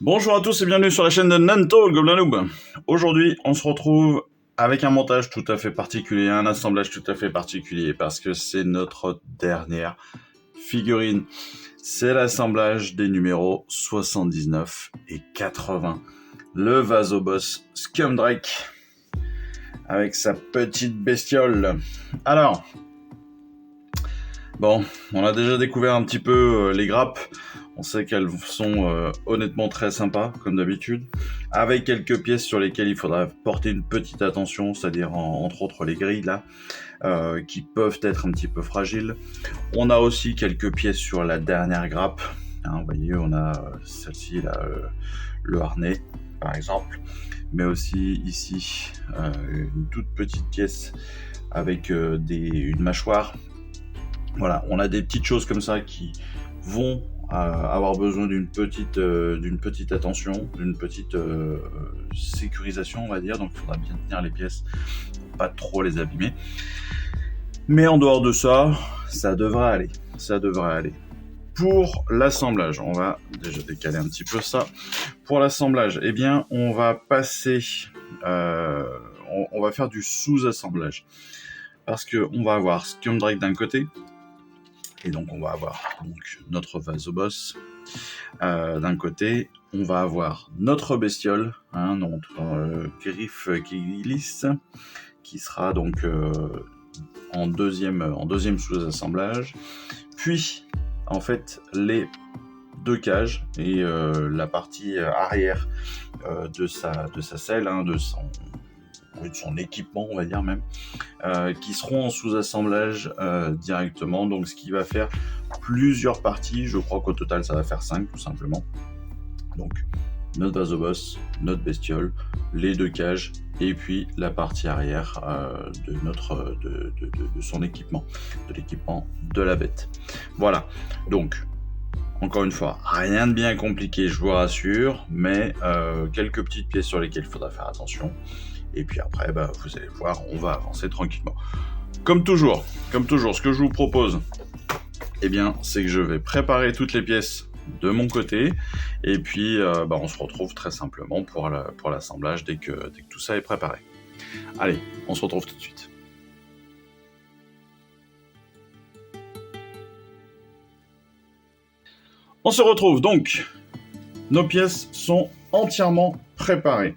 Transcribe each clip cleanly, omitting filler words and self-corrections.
Bonjour à tous et bienvenue sur la chaîne de Nanto, le Gobelin Noob. Aujourd'hui, on se retrouve avec un montage tout à fait particulier, un assemblage tout à fait particulier, parce que c'est notre dernière figurine. C'est l'assemblage des numéros 79 et 80. Le Vasoboss Scumdrake, avec sa petite bestiole. Alors, bon, on a déjà découvert un petit peu les grappes. On sait qu'elles sont honnêtement très sympas, comme d'habitude, avec quelques pièces sur lesquelles il faudra porter une petite attention, c'est-à-dire entre autres les grilles là, qui peuvent être un petit peu fragiles. On a aussi quelques pièces sur la dernière grappe. Vous voyez, on a celle-ci là, le harnais par exemple, mais aussi ici une toute petite pièce avec une mâchoire. Voilà, on a des petites choses comme ça qui vont avoir besoin d'une petite attention, d'une petite sécurisation, on va dire. Donc il faudra bien tenir les pièces, pas trop les abîmer. Mais en dehors de ça, ça devrait aller. Ça devrait aller. Pour l'assemblage, on va déjà décaler un petit peu ça. Pour l'assemblage, eh bien, on va passer, on va faire du sous-assemblage, parce que on va avoir Scumdrake d'un côté. Et donc on va avoir notre Vasoboss d'un côté, on va avoir notre bestiole, notre griffe qui glisse, qui sera donc en deuxième sous-assemblage, puis en fait les deux cages et la partie arrière de sa selle, de son équipement, on va dire même, qui seront en sous-assemblage directement, donc ce qui va faire plusieurs parties. Je crois qu'au total ça va faire 5 tout simplement. Donc notre Vasoboss, notre bestiole, les deux cages et puis la partie arrière de son équipement, de l'équipement de la bête. Voilà, donc encore une fois, rien de bien compliqué, je vous rassure, mais quelques petites pièces sur lesquelles il faudra faire attention. Et puis après, vous allez voir, on va avancer tranquillement. Comme toujours, ce que je vous propose, eh bien, c'est que je vais préparer toutes les pièces de mon côté, et puis on se retrouve très simplement pour l'assemblage dès que tout ça est préparé. Allez, on se retrouve tout de suite. On se retrouve donc. Nos pièces sont entièrement préparées.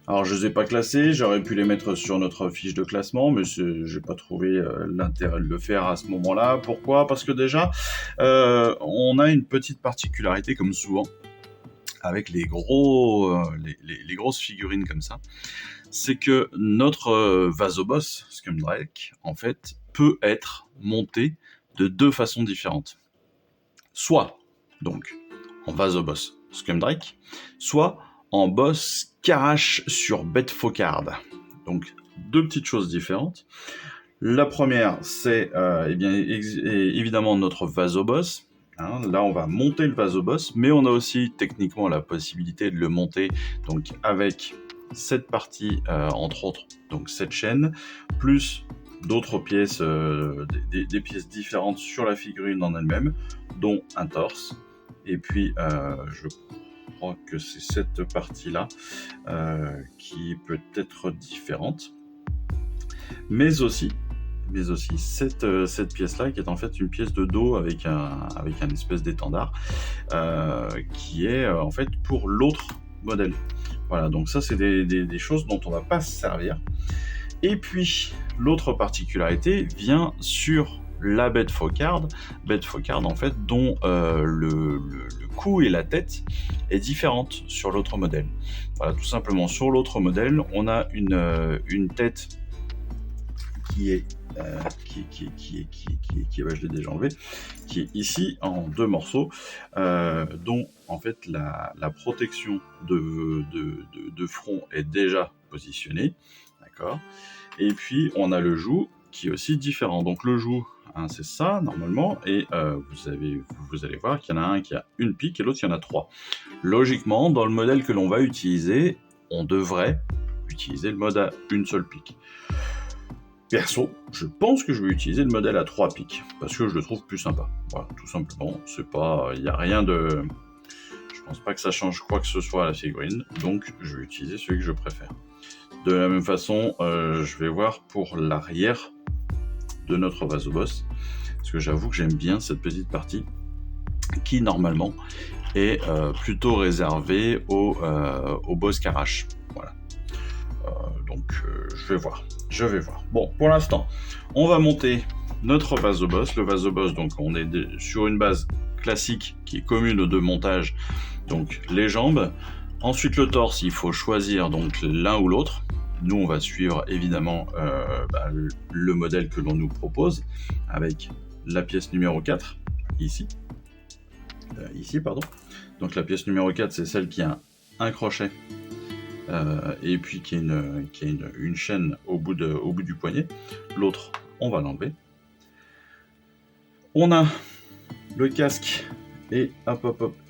Alors je ne les ai pas classées, j'aurais pu les mettre sur notre fiche de classement, mais je n'ai pas trouvé l'intérêt de le faire à ce moment-là. Pourquoi ? Parce que déjà, on a une petite particularité, comme souvent, avec les grosses figurines comme ça, c'est que notre Vasoboss, Scumdrake, en fait, peut être monté de deux façons différentes. Soit, donc, en Vasoboss Scumdrake, soit en boss Karash sur bête Focard. Donc deux petites choses différentes. La première, c'est évidemment notre Vasoboss. Là, on va monter le Vasoboss, mais on a aussi techniquement la possibilité de le monter donc avec cette partie, entre autres, donc cette chaîne, plus d'autres pièces, des pièces différentes sur la figurine en elle-même, dont un torse. Et puis, je crois que c'est cette partie-là qui peut être différente. Mais aussi cette pièce-là, qui est en fait une pièce de dos avec un espèce d'étendard, qui est en fait pour l'autre modèle. Voilà, donc ça c'est des choses dont on ne va pas se servir. Et puis, l'autre particularité vient sur la bête Focard en fait, dont le cou et la tête est différente sur l'autre modèle. Voilà, tout simplement, sur l'autre modèle, on a une tête qui est, je l'ai déjà enlevé, qui est ici en deux morceaux, dont en fait la protection de front est déjà positionnée, d'accord. Et puis on a le joug qui est aussi différent. Donc le joug, c'est ça normalement, et vous allez voir qu'il y en a un qui a une pique et l'autre il y en a trois. Logiquement, dans le modèle que l'on va utiliser, on devrait utiliser le mode à une seule pique. Perso, je pense que je vais utiliser le modèle à 3 piques, parce que je le trouve plus sympa. Voilà, tout simplement, c'est pas, il n'y a rien de... Je pense pas que ça change quoi que ce soit à la figurine, donc je vais utiliser celui que je préfère. De la même façon, je vais voir pour l'arrière de notre Vasoboss, parce que j'avoue que j'aime bien cette petite partie qui normalement est plutôt réservée au boss Karash. Voilà. Donc je vais voir. Bon, pour l'instant, on va monter notre Vasoboss. Le Vasoboss, donc on est sur une base classique qui est commune aux deux montages, donc les jambes. Ensuite le torse, il faut choisir donc l'un ou l'autre. Nous on va suivre évidemment le modèle que l'on nous propose avec la pièce numéro 4 ici. Donc la pièce numéro 4, c'est celle qui a un crochet et puis qui a une chaîne au bout du poignet. L'autre, on va l'enlever. On a le casque et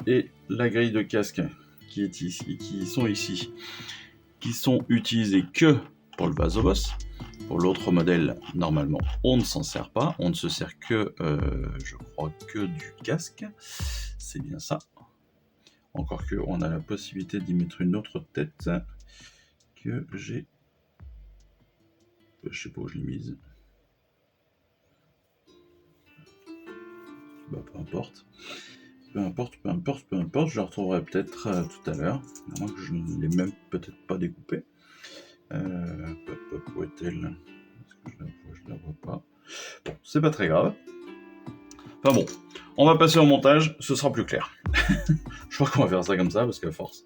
et la grille de casque qui sont ici, qui sont utilisés que pour le Vasoboss. Pour l'autre modèle, normalement, on ne s'en sert pas. On ne se sert que, je crois, que du casque. C'est bien ça. Encore que on a la possibilité d'y mettre une autre tête que j'ai. Je sais pas où je l'ai mise. Bah, peu importe. Peu importe, je la retrouverai peut-être tout à l'heure. À moins que je ne l'ai même peut-être pas découpée. Où est-elle? Est-ce que je la vois pas. Bon, c'est pas très grave. Enfin bon, on va passer au montage, ce sera plus clair. Je crois qu'on va faire ça comme ça, parce qu'à force,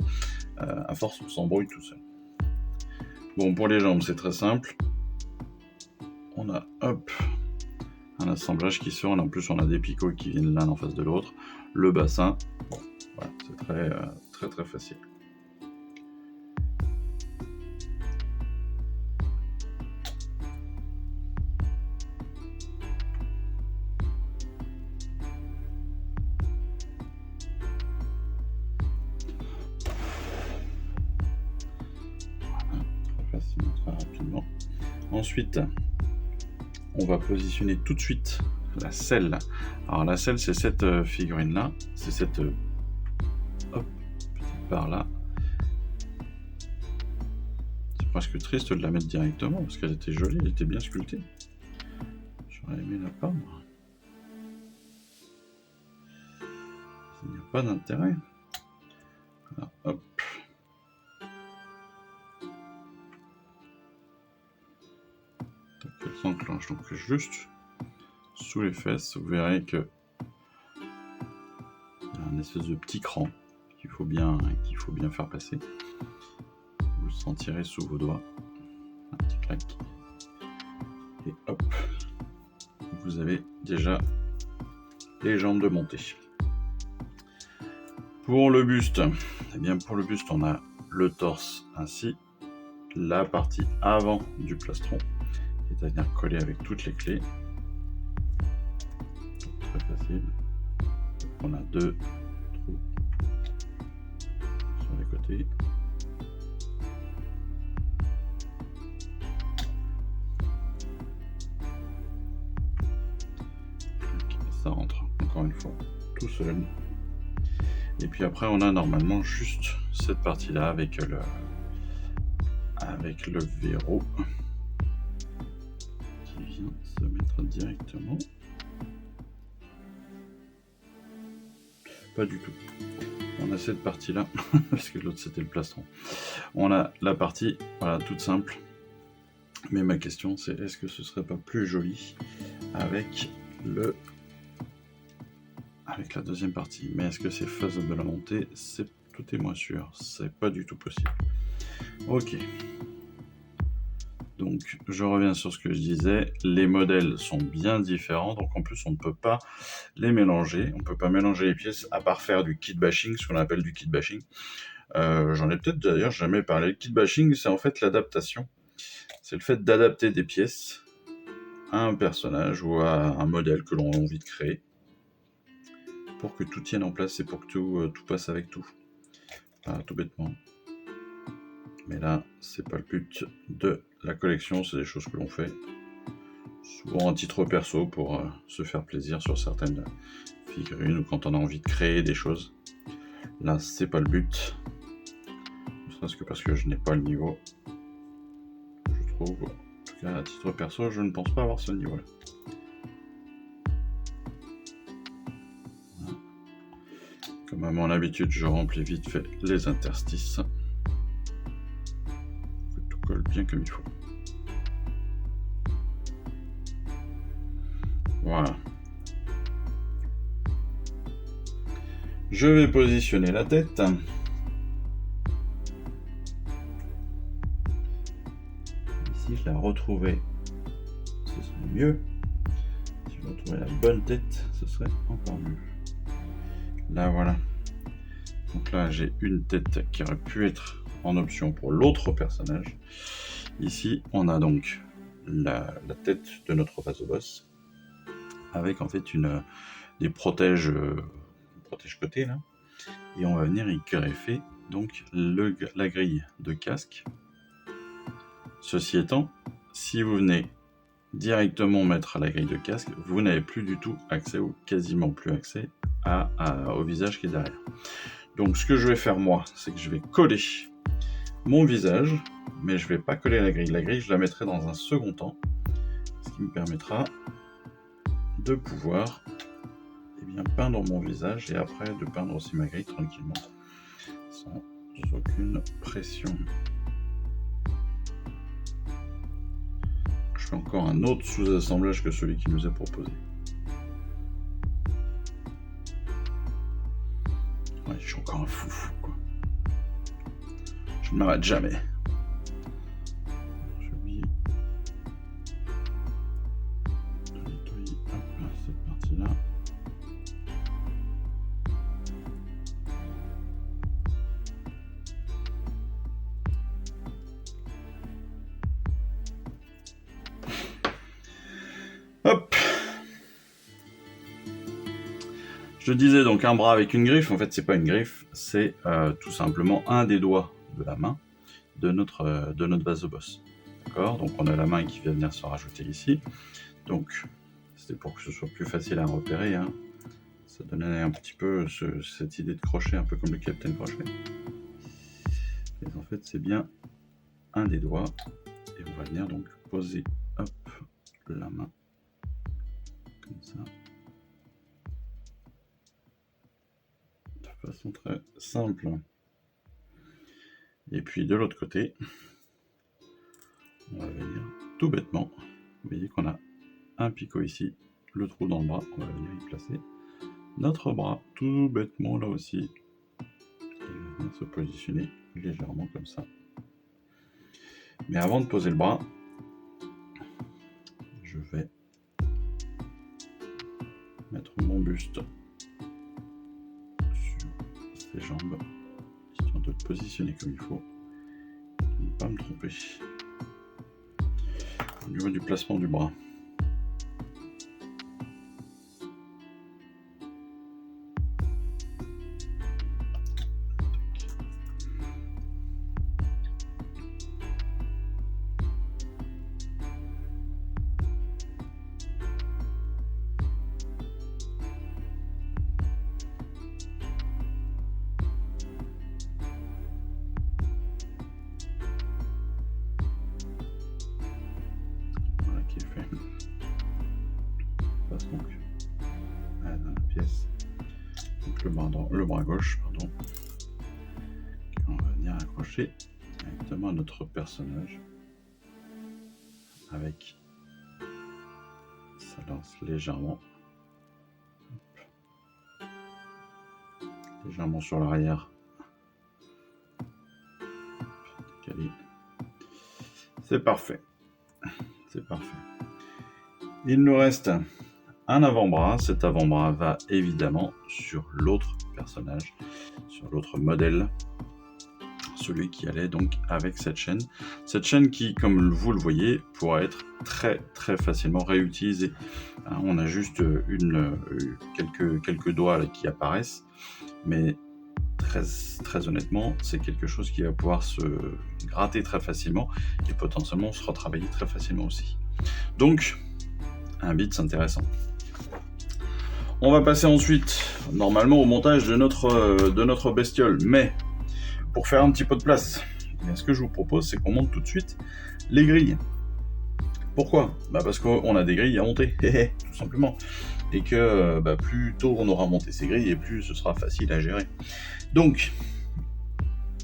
on s'embrouille tout seul. Bon, pour les jambes, c'est très simple. On a, un assemblage qui se fait. En plus, on a des picots qui viennent l'un en face de l'autre. Le bassin, bon, voilà, c'est très facile. Très rapidement. Ensuite, on va positionner tout de suite la selle. Alors la selle, c'est cette figurine là, c'est cette petite barre là. C'est presque triste de la mettre directement parce qu'elle était jolie, elle était bien sculptée. J'aurais aimé la peindre. Il n'y a pas d'intérêt. Voilà, hop. Elle s'enclenche donc juste sous les fesses. Vous verrez que il y a un espèce de petit cran qu'il faut bien faire passer. Vous le sentirez sous vos doigts. Un petit clac. Et hop. Vous avez déjà les jambes de montée. Pour le buste, on a le torse ainsi, la partie avant du plastron, qui est à venir coller avec toutes les clés. Très facile. On a 2 trous sur les côtés. Ça rentre encore une fois tout seul. Et puis après on a normalement juste cette partie là avec le verrou qui vient se mettre directement. Pas du tout. On a cette partie là parce que l'autre c'était le plastron. On a la partie voilà toute simple. Mais ma question c'est est-ce que ce serait pas plus joli avec la deuxième partie, mais est-ce que c'est faisable de la monter? Tout est moins sûr, c'est pas du tout possible. Ok. Donc je reviens sur ce que je disais, les modèles sont bien différents, donc en plus on ne peut pas les mélanger, on ne peut pas mélanger les pièces à part faire du kit bashing, ce qu'on appelle du kit bashing. J'en ai peut-être d'ailleurs jamais parlé. Le kit bashing, c'est en fait l'adaptation, c'est le fait d'adapter des pièces à un personnage ou à un modèle que l'on a envie de créer, pour que tout tienne en place et pour que tout passe avec tout. Tout bêtement. Mais là, c'est pas le but de la collection, c'est des choses que l'on fait souvent à titre perso pour se faire plaisir sur certaines figurines ou quand on a envie de créer des choses. Là, c'est pas le but. Ne serait-ce que parce que je n'ai pas le niveau. Je trouve. En tout cas, à titre perso, je ne pense pas avoir ce niveau-là. Comme à mon habitude, je remplis vite fait les interstices. Que tout colle bien comme il faut. Voilà. Je vais positionner la tête. Si je la retrouvais, ce serait mieux. Si je retrouvais la bonne tête, ce serait encore mieux. Là, voilà. Donc là, j'ai une tête qui aurait pu être en option pour l'autre personnage. Ici, on a donc la tête de notre vasoboss avec en fait des protèges côté là. Et on va venir y greffer donc la grille de casque. Ceci étant, si vous venez directement mettre la grille de casque, vous n'avez plus du tout accès ou quasiment plus accès au visage qui est derrière. Donc ce que je vais faire moi, c'est que je vais coller mon visage, mais je ne vais pas coller la grille. La grille, je la mettrai dans un second temps, ce qui me permettra de pouvoir peindre mon visage et après de peindre aussi ma grille tranquillement, sans aucune pression. Je fais encore un autre sous-assemblage que celui qui nous est proposé. Ouais, je suis encore un foufou, quoi. Je ne m'arrête jamais. J'ai oublié de nettoyer cette partie-là. Hop. Je disais donc un bras avec une griffe. En fait, c'est pas une griffe, c'est tout simplement un des doigts de la main de notre vasoboss. D'accord ? Donc on a la main qui va venir se rajouter ici. Donc c'était pour que ce soit plus facile à repérer. Hein. Ça donnait un petit peu cette idée de crochet, un peu comme le Captain Crochet. Mais en fait, c'est bien un des doigts. Et on va venir donc poser la main comme ça. De façon très simple. Et puis de l'autre côté, on va venir tout bêtement. Vous voyez qu'on a un picot ici, le trou dans le bras. On va venir y placer notre bras tout bêtement là aussi. Et il va venir se positionner légèrement comme ça. Mais avant de poser le bras, je vais mettre mon buste sur ses jambes, histoire de le positionner comme il faut, et ne pas me tromper. Au niveau du placement du bras, donc à la pièce, donc le bras gauche, pardon, on va venir accrocher directement à notre personnage avec, ça lance légèrement sur l'arrière, décalé. C'est parfait, c'est parfait. Il nous reste un avant-bras. Cet avant-bras va évidemment sur l'autre personnage, sur l'autre modèle, celui qui allait donc avec cette chaîne. Cette chaîne qui, comme vous le voyez, pourra être très très facilement réutilisée. On a juste quelques doigts là qui apparaissent, mais très honnêtement, c'est quelque chose qui va pouvoir se gratter très facilement et potentiellement se retravailler très facilement aussi. Donc, un bits intéressant. On va passer ensuite, normalement, au montage de notre bestiole. Mais, pour faire un petit peu de place, ce que je vous propose, c'est qu'on monte tout de suite les grilles. Pourquoi ? Parce qu'on a des grilles à monter, tout simplement. Et que plus tôt on aura monté ces grilles, et plus ce sera facile à gérer. Donc,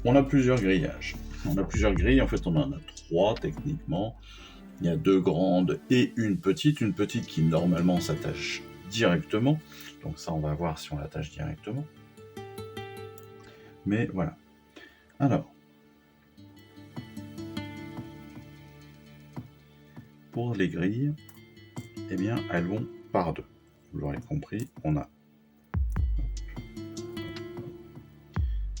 on a plusieurs grillages. On a plusieurs grilles, en fait on en a 3 techniquement. Il y a 2 grandes et une petite qui normalement s'attache directement. Donc ça, on va voir si on l'attache directement. Mais voilà. Alors, pour les grilles, eh bien, elles vont par 2. Vous l'aurez compris, on a...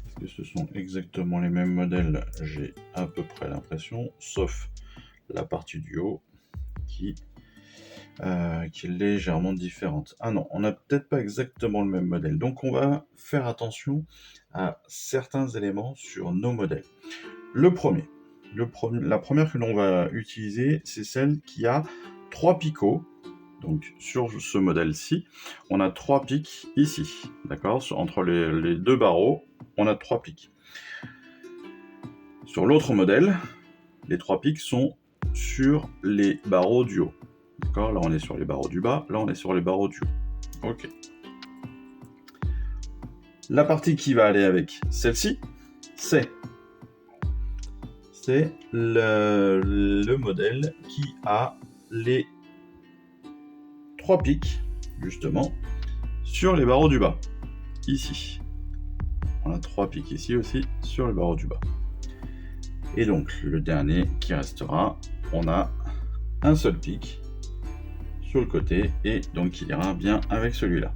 Est-ce que ce sont exactement les mêmes modèles ? J'ai à peu près l'impression, sauf la partie du haut qui est légèrement différente. Ah non, on n'a peut-être pas exactement le même modèle. Donc on va faire attention à certains éléments sur nos modèles. La première que l'on va utiliser, c'est celle qui a 3 picots. Donc sur ce modèle-ci, on a 3 pics ici. D'accord ? Entre les 2 barreaux, on a 3 pics. Sur l'autre modèle, les 3 pics sont sur les barreaux du haut. D'accord ? Là, on est sur les barreaux du bas. Là, on est sur les barreaux du haut. Ok. La partie qui va aller avec celle-ci, c'est le modèle qui a les 3 pics, justement, sur les barreaux du bas. Ici. On a 3 pics ici aussi, sur les barreaux du bas. Et donc, le dernier qui restera, on a un seul pic sur le côté, et donc il ira bien avec celui-là.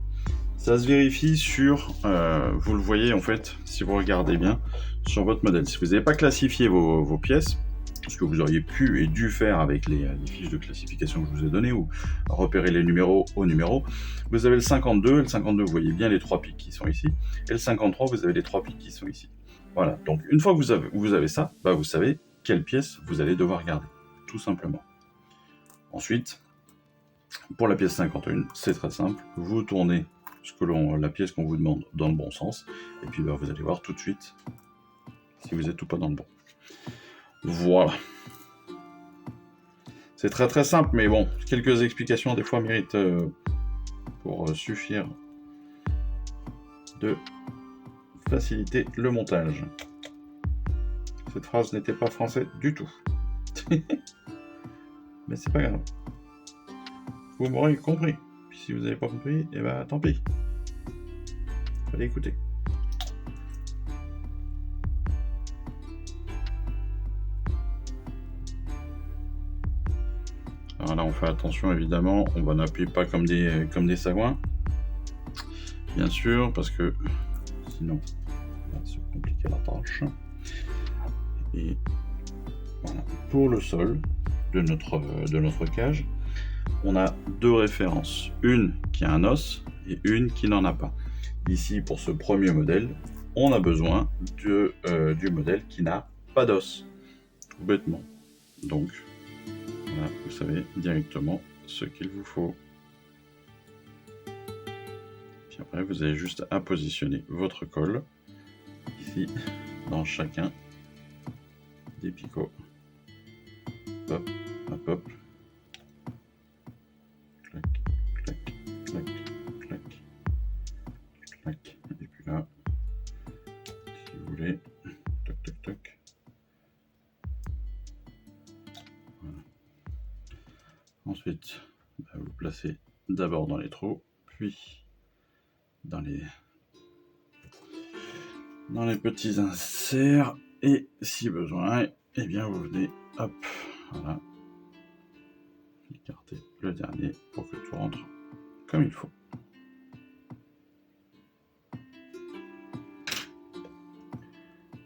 Ça se vérifie sur, vous le voyez en fait, si vous regardez bien, sur votre modèle. Si vous n'avez pas classifié vos pièces, ce que vous auriez pu et dû faire avec les fiches de classification que je vous ai données, ou repérer les numéros au numéro, vous avez le 52, et le 52 vous voyez bien les 3 pics qui sont ici, et le 53 vous avez les 3 pics qui sont ici. Voilà, donc une fois que vous avez ça, vous savez quelle pièce vous allez devoir garder, tout simplement. Ensuite, pour la pièce 51, c'est très simple, vous tournez la pièce qu'on vous demande dans le bon sens, et puis vous allez voir tout de suite si vous êtes ou pas dans le bon. Voilà. C'est très très simple, mais bon, quelques explications des fois méritent pour suffire de faciliter le montage. Cette phrase n'était pas français du tout. Mais c'est pas grave. Vous m'aurez compris. Puis si vous n'avez pas compris, eh ben tant pis. Fallait écouter. Alors là, on fait attention évidemment, on va n'appuyer pas comme des sagouins. Bien sûr, parce que sinon, ça va se compliquer la tâche. Et voilà. Pour le sol de notre cage, on a 2 références. Une qui a un os et une qui n'en a pas. Ici, pour ce premier modèle, on a besoin du modèle qui n'a pas d'os, tout bêtement. Donc, voilà, vous savez directement ce qu'il vous faut. Puis après, vous avez juste à positionner votre colle ici, dans chacun des picots. Hop, hop, hop. Clac, clac, clac, clac, clac. Et puis là, si vous voulez, toc, toc, toc. Voilà. Ensuite, vous placez d'abord dans les trous, puis dans les petits inserts, et si besoin, eh bien vous venez, hop, voilà, écarter le dernier pour que tout rentre comme il faut.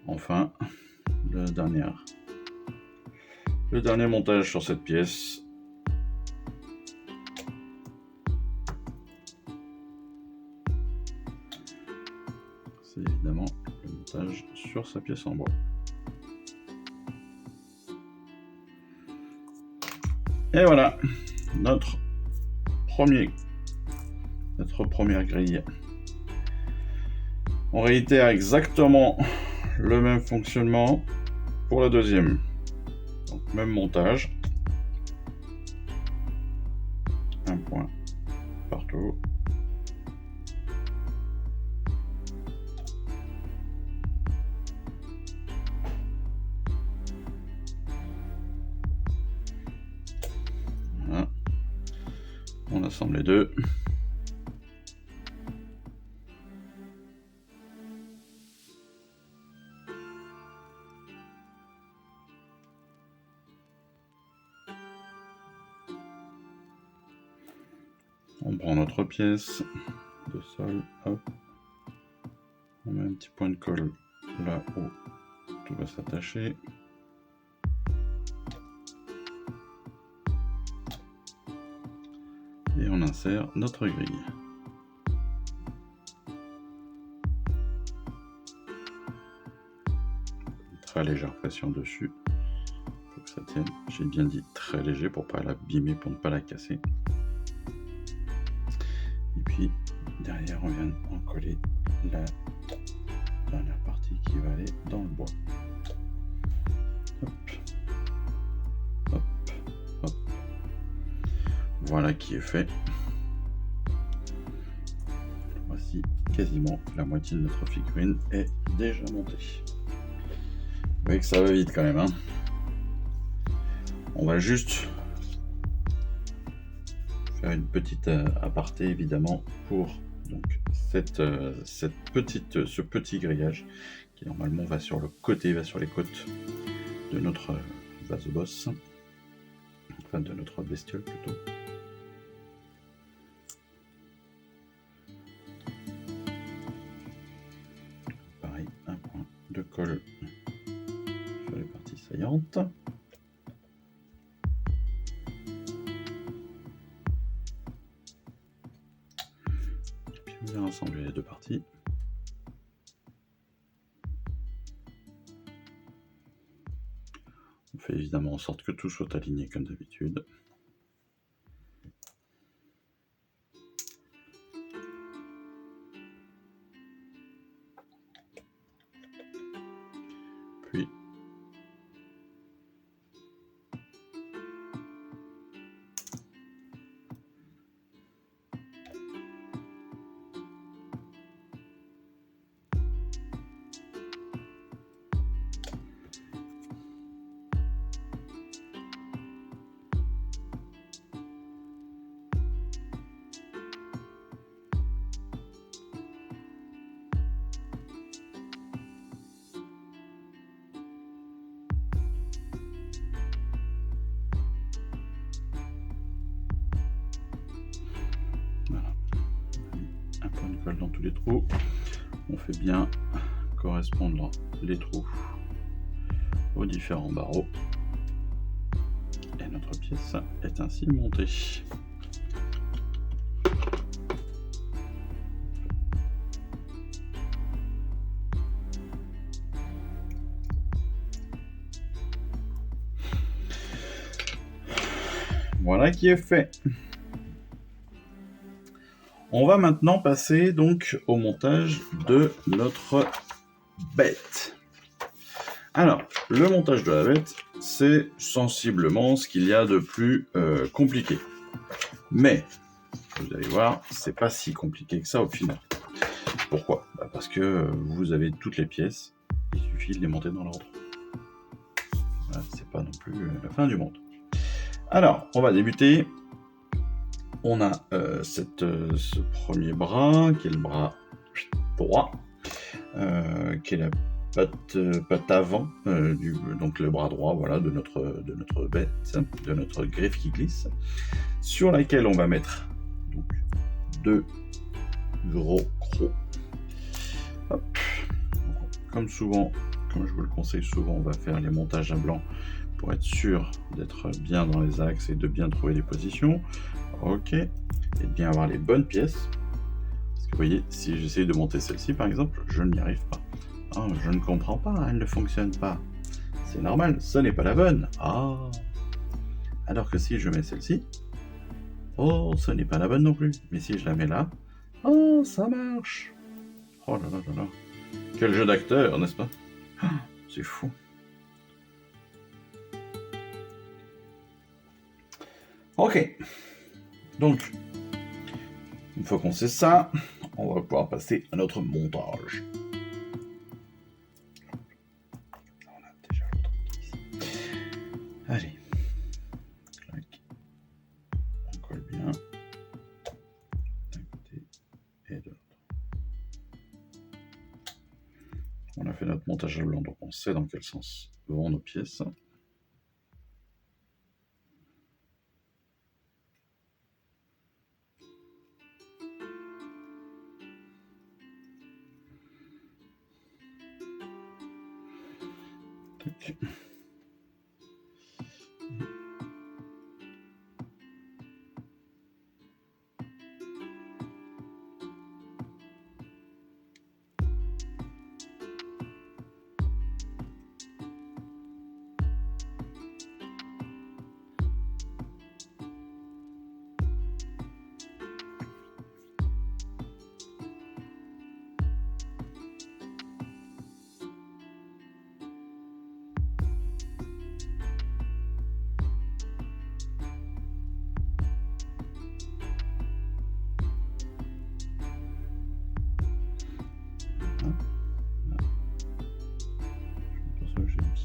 Enfin, le dernier montage sur cette pièce. C'est évidemment le montage sur sa pièce en bois. Et voilà, notre premier notre première grille. On réitère exactement le même fonctionnement pour la deuxième. Donc même montage. Un point partout. Voilà. On assemble les deux. On prend notre pièce de sol, hop. On met un petit point de colle là où tout va s'attacher. Et on insère notre grille. Très légère pression dessus pour que ça tienne. J'ai bien dit très léger pour pas l'abîmer, pour ne pas la casser. Et puis derrière on vient en coller la dernière partie qui va aller dans le bois. Hop, hop, hop. Voilà qui est fait. Voici quasiment la moitié de notre figurine est déjà montée. Vous voyez que ça va vite quand même, hein. On va juste faire une petite aparté évidemment pour donc ce petit grillage qui normalement va sur le côté, va sur les côtes de notre vasoboss, enfin de notre bestiole plutôt. Pareil, un point de colle sur les parties saillantes. Bien assembler les deux parties. On fait évidemment en sorte que tout soit aligné comme d'habitude. Puis voilà, un point de colle dans tous les trous. On fait bien correspondre les trous aux différents barreaux. Et notre pièce est ainsi montée. Voilà qui est fait. On va maintenant passer donc au montage de notre bête. Alors, le montage de la bête, c'est sensiblement ce qu'il y a de plus compliqué. Mais, vous allez voir, c'est pas si compliqué que ça au final. Pourquoi ? Parce que vous avez toutes les pièces, il suffit de les monter dans l'ordre. Voilà, c'est pas non plus la fin du monde. Alors, on va débuter. On a ce premier bras, qui est le bras droit, qui est la patte avant, donc le bras droit, voilà, de notre bête, de notre griffe qui glisse, sur laquelle on va mettre donc, deux gros crocs. Hop. Comme souvent, comme je vous le conseille souvent, on va faire les montages à blanc pour être sûr d'être bien dans les axes et de bien trouver les positions. Ok, et de bien avoir les bonnes pièces. Parce que vous voyez, si j'essaye de monter celle-ci par exemple, je n'y arrive pas. Ah, je ne comprends pas, elle ne fonctionne pas. C'est normal, ce n'est pas la bonne. Ah. Alors que si je mets celle-ci, oh, ce n'est pas la bonne non plus. Mais si je la mets là, Oh, ça marche. Oh là là là là. Quel jeu d'acteur, n'est-ce pas? C'est fou. Ok. Donc, une fois qu'on sait ça, on va pouvoir passer à notre montage. On a déjà l'autre ici. Allez. Clac. On colle bien. D'un côté et de l'autre. On a fait notre montage à blanc, donc on sait dans quel sens vont nos pièces. Tac.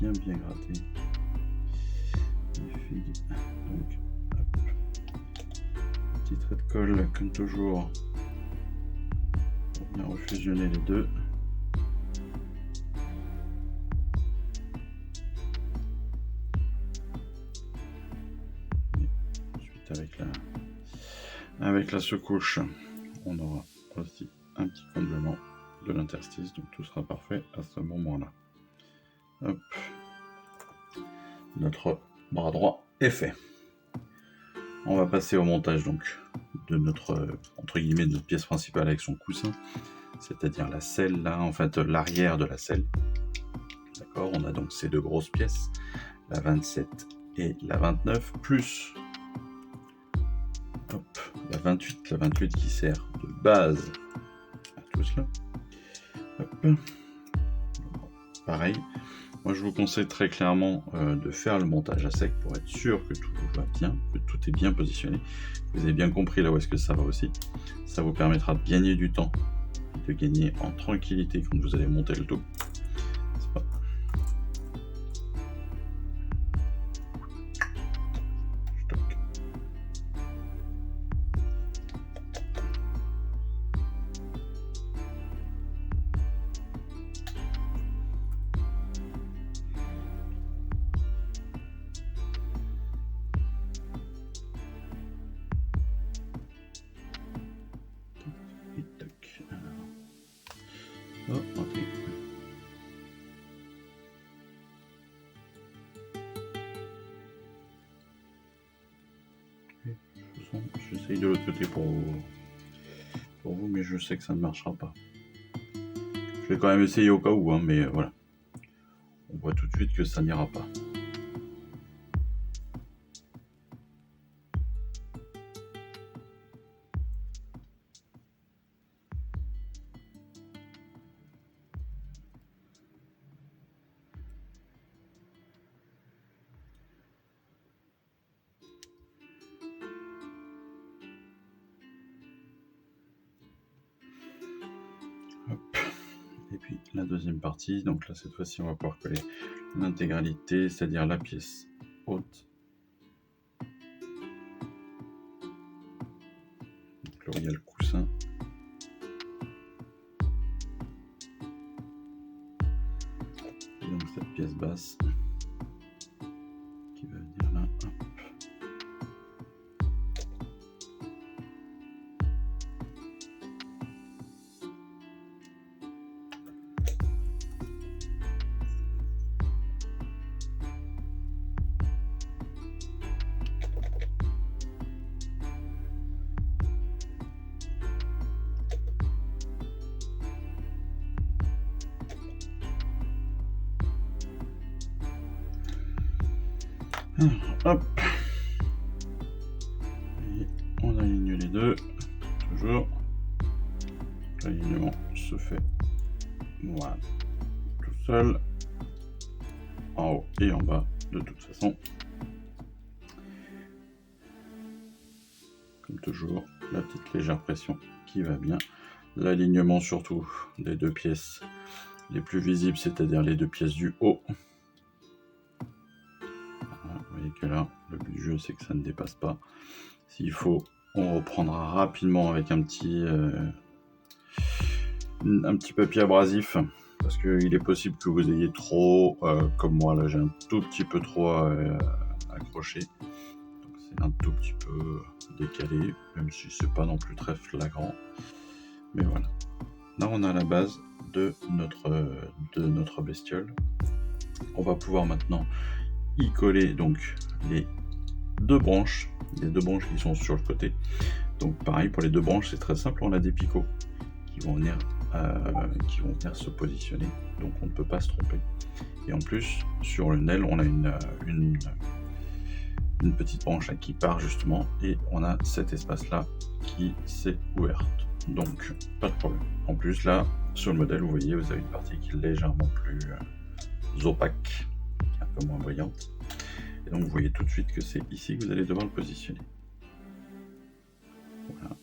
J'ai bien gratté les figues. Donc, hop. Petit trait de colle, comme toujours, pour bien refusionner les deux. Et ensuite, avec la secouche, on aura aussi un petit comblement de l'interstice, donc tout sera parfait à ce moment-là. Hop. Notre bras droit est fait. On va passer au montage donc de notre, entre guillemets, notre pièce principale avec son coussin, c'est-à-dire la selle là, en fait l'arrière de la selle. D'accord, on a donc ces deux grosses pièces, la 27 et la 29, plus hop, la 28 qui sert de base à tout cela. Hop. Pareil, moi je vous conseille très clairement de faire le montage à sec pour être sûr que tout va bien, que tout est bien positionné. Vous avez bien compris là où est-ce que ça va aussi. Ça vous permettra de gagner du temps, de gagner en tranquillité quand vous allez monter le tout. C'est pas... Oh, ok. J'essaye de l'autre côté pour vous, mais je sais que ça ne marchera pas. Je vais quand même essayer au cas où, hein, mais voilà. On voit tout de suite que ça n'ira pas. Hop. Et puis la deuxième partie, donc là cette fois-ci on va pouvoir coller l'intégralité, c'est-à-dire la pièce haute. Donc là où il y a le coussin. Et donc cette pièce basse qui va venir là. Hop. Hop. Et on aligne les deux, toujours. fait. Voilà. Tout seul. En haut et en bas, de toute façon. Comme toujours, la petite légère pression qui va bien. L'alignement surtout des deux pièces les plus visibles, c'est-à-dire les deux pièces du haut. Voilà, vous voyez que là, le but du jeu, c'est que ça ne dépasse pas. S'il faut, on reprendra rapidement avec un petit papier abrasif, parce qu'il est possible que vous ayez trop, comme moi, là j'ai un tout petit peu trop accroché. Donc c'est un tout petit peu décalé, même si c'est pas non plus très flagrant. Mais voilà. Là, on a la base de notre bestiole. On va pouvoir maintenant y coller donc les deux branches qui sont sur le côté. Donc pareil pour les deux branches, c'est très simple, on a des picots qui vont venir se positionner, donc on ne peut pas se tromper. Et en plus, sur le NEL, on a une petite branche là, qui part justement, et on a cet espace-là qui s'est ouverte. Donc, pas de problème. En plus, là, sur le modèle, vous voyez, vous avez une partie qui est légèrement plus opaque, un peu moins brillante. Et donc, vous voyez tout de suite que c'est ici que vous allez devoir le positionner. Voilà.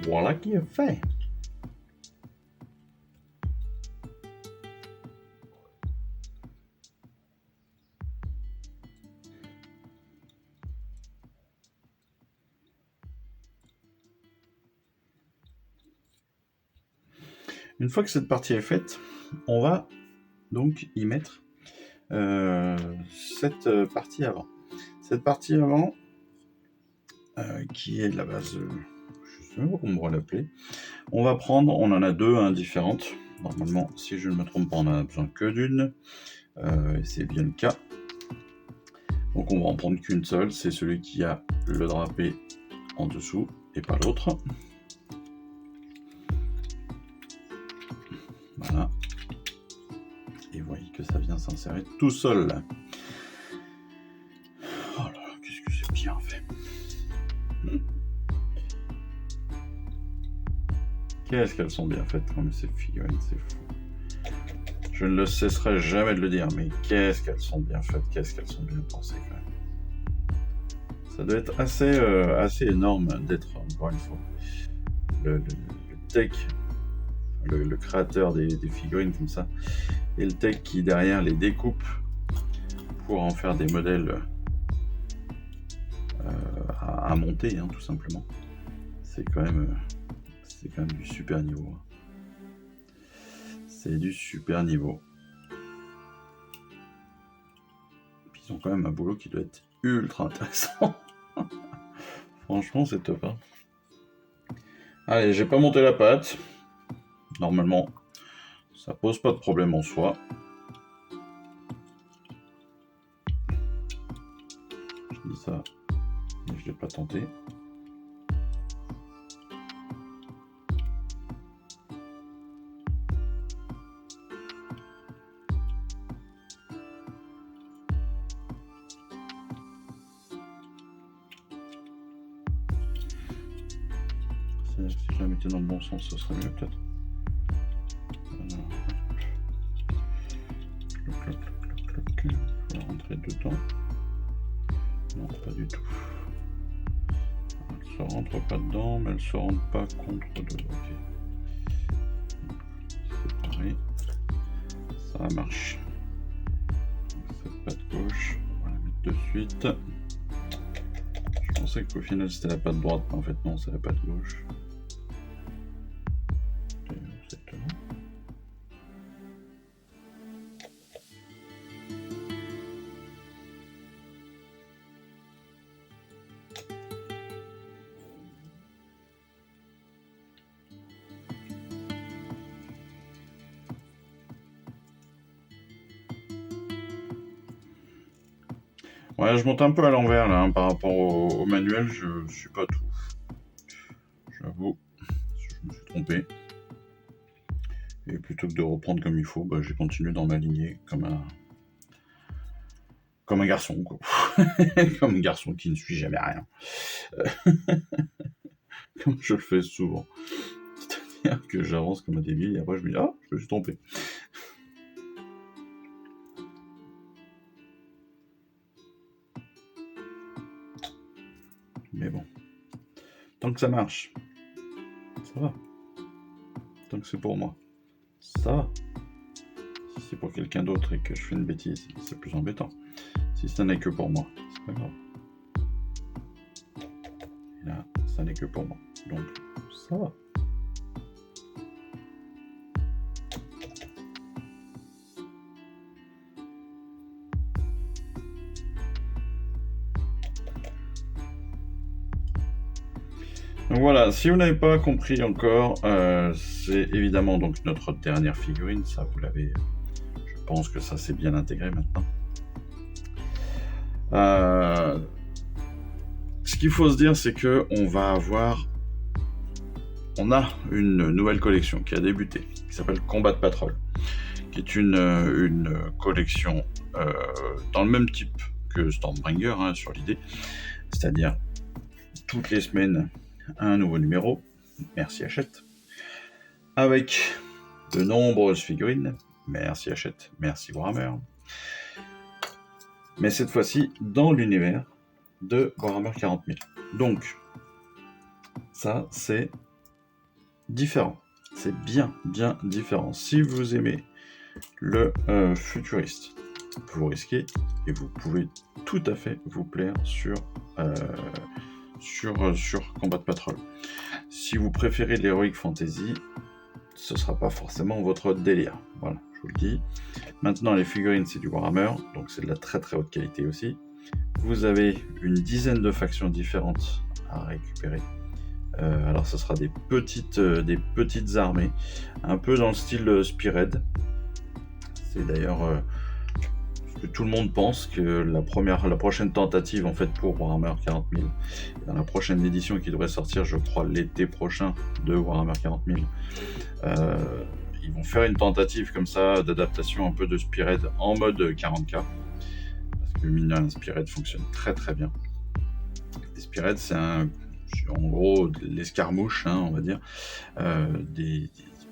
Voilà qui est fait. Une fois que cette partie est faite, on va donc y mettre cette partie avant. Cette partie avant, qui est la base, je sais même pas comment on va l'appeler. On va prendre, on en a deux différentes. Normalement, si je ne me trompe pas, on en a besoin que d'une. Et c'est bien le cas. Donc on va en prendre qu'une seule, c'est celui qui a le drapé en dessous et pas l'autre. Voilà. Et vous voyez que ça vient s'insérer tout seul. Oh là là, qu'est-ce que c'est bien fait. Qu'est-ce qu'elles sont bien faites comme ces figurines, c'est fou. Je ne le cesserai jamais de le dire, mais qu'est-ce qu'elles sont bien faites, qu'est-ce qu'elles sont bien pensées quand même. Ça doit être assez énorme d'être, encore une fois, le tech, le créateur des figurines comme ça, et le tech qui derrière les découpe pour en faire des modèles à monter, hein, tout simplement. C'est quand même du super niveau. C'est du super niveau. Puis ils ont quand même un boulot qui doit être ultra intéressant. Franchement, c'est top. Hein. Allez, j'ai pas monté la pâte. Normalement, ça pose pas de problème en soi. Je dis ça, mais je l'ai pas tenté. Si je la mettais dans le bon sens, ce serait mieux peut-être. Je vais rentrer dedans. Non, pas du tout. Elle se rentre pas dedans, mais elle se rentre pas contre dedans. Ok. C'est pareil. Ça marche. Cette patte gauche, on va la mettre de suite. Je pensais qu'au final c'était la patte droite, mais en fait non, c'est la patte gauche. Exactement. Ouais, je monte un peu à l'envers là, hein, par rapport au manuel, je suis pas tout. J'avoue, je me suis trompé. Et plutôt que de reprendre comme il faut, bah, j'ai continué dans ma lignée comme un garçon, quoi. Comme un garçon qui ne suit jamais rien. Comme je le fais souvent. C'est-à-dire que j'avance comme un débile et après je me dis, ah, je me suis trompé. Mais bon, tant que ça marche, ça va. Tant que c'est pour moi, ça va. Si c'est pour quelqu'un d'autre et que je fais une bêtise, c'est plus embêtant. Si ça n'est que pour moi, c'est pas grave. Et là, ça n'est que pour moi. Donc, ça va. Donc voilà, si vous n'avez pas compris encore, c'est évidemment donc notre dernière figurine. Ça, vous l'avez. Je pense que ça c'est bien intégré maintenant. Ce qu'il faut se dire, c'est que on a une nouvelle collection qui a débuté, qui s'appelle Combat Patrol, qui est une collection dans le même type que Stormbringer, hein, sur l'idée, c'est-à-dire toutes les semaines un nouveau numéro, merci Hachette, avec de nombreuses figurines, merci Hachette, merci Warhammer, mais cette fois-ci dans l'univers de Warhammer 40 000. Donc, ça c'est différent, c'est bien différent. Si vous aimez le futuriste, vous risquez et vous pouvez tout à fait vous plaire sur Combat Patrol. Si vous préférez l'Heroic Fantasy, ce sera pas forcément votre délire. Voilà, je vous le dis. Maintenant, les figurines, c'est du Warhammer, donc c'est de la très très haute qualité aussi. Vous avez une dizaine de factions différentes à récupérer. Alors, ce sera des petites armées, un peu dans le style Spearhead. C'est d'ailleurs ce que tout le monde pense, que la prochaine tentative en fait pour Warhammer 40 000, dans la prochaine édition qui devrait sortir, je crois, l'été prochain de Warhammer 40 000, ils vont faire une tentative comme ça d'adaptation un peu de Spearhead en mode 40k, parce que mine de rien, Spearhead fonctionne très très bien. Et Spearhead, c'est en gros l'escarmouche, hein, on va dire, des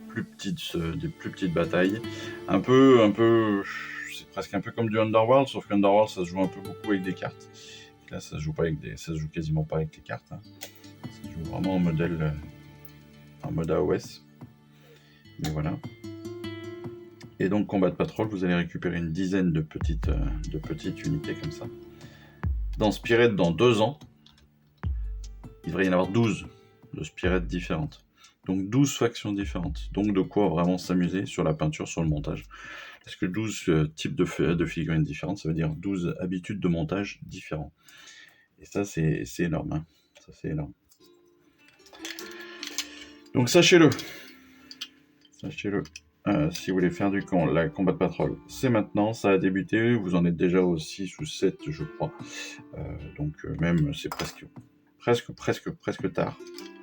plus petites batailles, un peu, c'est presque un peu comme du Underworld, sauf que Underworld ça se joue un peu beaucoup avec des cartes. Là, ça se joue quasiment pas avec les cartes, hein. Ça se joue vraiment en mode AOS. Mais voilà. Et donc Combat Patrol, vous allez récupérer une dizaine de petites unités comme ça. Dans Spearhead, dans 2 ans, il devrait y en avoir 12 de Spearhead différentes. Donc 12 factions différentes. Donc de quoi vraiment s'amuser sur la peinture, sur le montage. Parce que 12 types de figurines différentes, ça veut dire 12 habitudes de montage différents. Et ça, c'est énorme, hein. Ça, c'est énorme. Donc sachez-le. Si vous voulez faire la Combat Patrol, c'est maintenant, ça a débuté, vous en êtes déjà au 6 ou 7, je crois. Donc même, c'est presque tard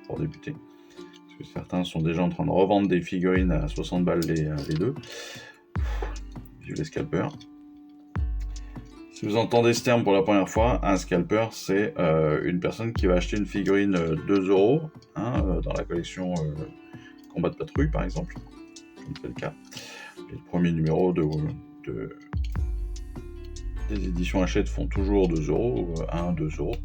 pour débuter. Parce que certains sont déjà en train de revendre des figurines à 60 balles les deux. Vive les scalpers. Si vous entendez ce terme pour la première fois, un scalper, c'est une personne qui va acheter une figurine 2€, hein, dans la collection Combat de Patrouille, par exemple. Comme c'est le cas. Les premiers numéros des éditions Hachette font toujours 2€, 1-2€.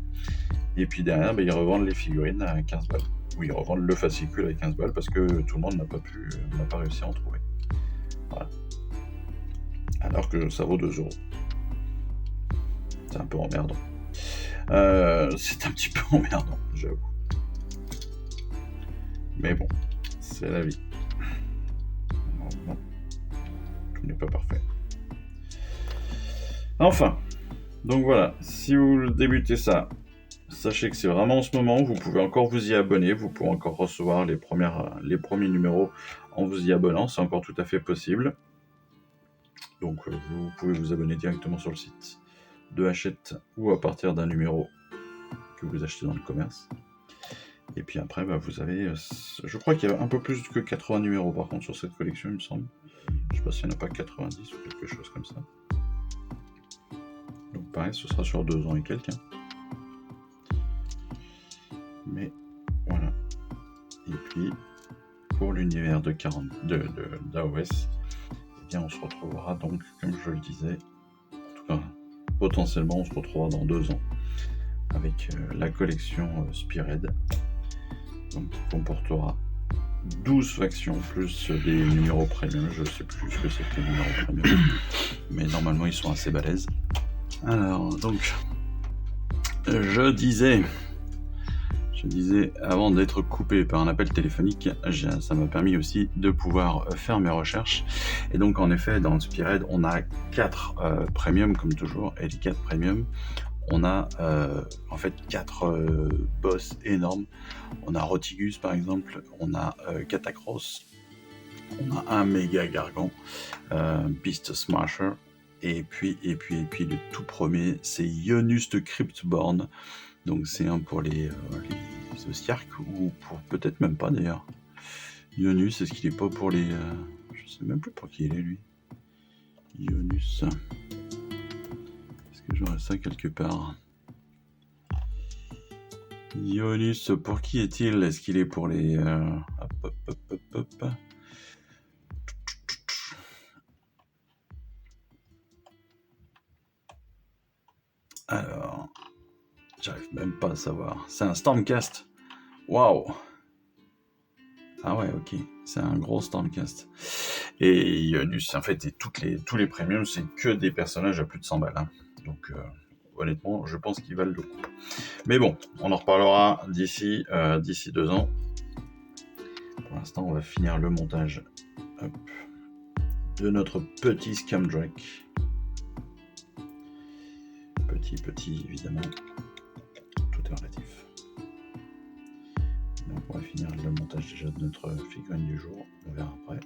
Et puis derrière, ils revendent les figurines à 15 balles. Ou ils revendent le fascicule à 15 balles parce que tout le monde n'a pas réussi à en trouver. Voilà. Alors que ça vaut 2€. C'est un peu emmerdant. C'est un petit peu emmerdant, j'avoue. Mais bon, c'est la vie. Non, tout n'est pas parfait. Enfin, donc voilà, si vous débutez ça, sachez que c'est vraiment en ce moment, vous pouvez encore vous y abonner, vous pouvez encore recevoir les premiers numéros en vous y abonnant, c'est encore tout à fait possible. Donc vous pouvez vous abonner directement sur le site. de Hachette ou à partir d'un numéro que vous achetez dans le commerce. Et puis après, vous avez... je crois qu'il y a un peu plus que 80 numéros par contre sur cette collection, il me semble. Je sais pas s'il n'y en a pas 90 ou quelque chose comme ça. Donc pareil, ce sera sur 2 ans et quelques. Mais voilà. Et puis, pour l'univers de d'AOS, eh bien on se retrouvera donc, comme je le disais, en tout cas, potentiellement on se retrouvera dans 2 ans avec la collection Spearhead, donc qui comportera 12 factions plus des numéros premium. Je sais plus ce que c'est que les numéros premium, mais normalement ils sont assez balèzes. Alors donc, je disais avant d'être coupé par un appel téléphonique, ça m'a permis aussi de pouvoir faire mes recherches. Et donc en effet, dans Spearhead, on a 4 premium comme toujours, et les 4 premium, on a en fait 4 boss énormes. On a Rotigus par exemple, on a Catacross, on a un méga gargant, Beast Smasher, et puis le tout premier, c'est Ionus the Cryptborn. Donc c'est un pour les Ossiarques, ou pour peut-être même pas d'ailleurs. Ionus, est-ce qu'il est pas pour les... je sais même plus pour qui il est lui. Ionus. Est-ce que j'aurais ça quelque part? Ionus, pour qui est-il? Est-ce qu'il est pour les... hop. Alors... J'arrive même pas à savoir. C'est un Stormcast. Waouh. Ah ouais, ok. C'est un gros Stormcast. Et Ionus, en fait, et tous les premiums, c'est que des personnages à plus de 100 balles. Hein. Donc, honnêtement, je pense qu'ils valent le coup. Mais bon, on en reparlera d'ici 2 ans. Pour l'instant, on va finir le montage de notre petit Scamdrake. Petit, évidemment. Tout est relatif. Donc, on va finir le montage déjà de notre figurine du jour. On verra après.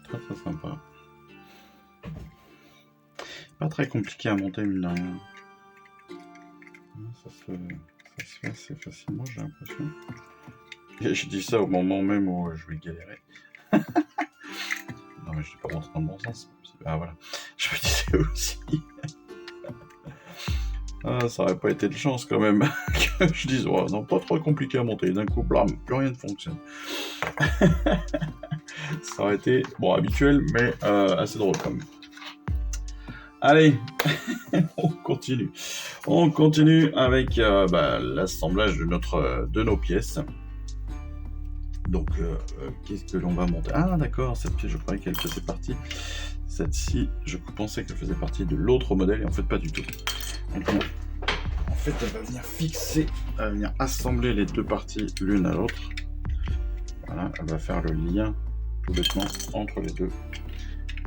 Très sympa. Pas très compliqué à monter, mine de rien. Ça se fait assez facilement, j'ai l'impression. Et je dis ça au moment même où je vais galérer. Non mais je dis pas rentrer dans le bon sens. Ah voilà. Je me disais aussi. Ah, ça aurait pas été de chance quand même. Que je dise, oh, non, pas trop compliqué à monter. D'un coup, blam, plus rien ne fonctionne. Ça aurait été, bon, habituel, mais assez drôle quand même. Allez, on continue. On continue avec l'assemblage de nos pièces. Donc, qu'est-ce que l'on va monter? Ah, d'accord, cette pièce, je croyais qu'elle faisait partie. Cette-ci, je pensais qu'elle faisait partie de l'autre modèle, et en fait, pas du tout. Donc, en fait, elle va venir fixer, elle va venir assembler les deux parties l'une à l'autre. Voilà, elle va faire le lien, tout bêtement, entre les deux.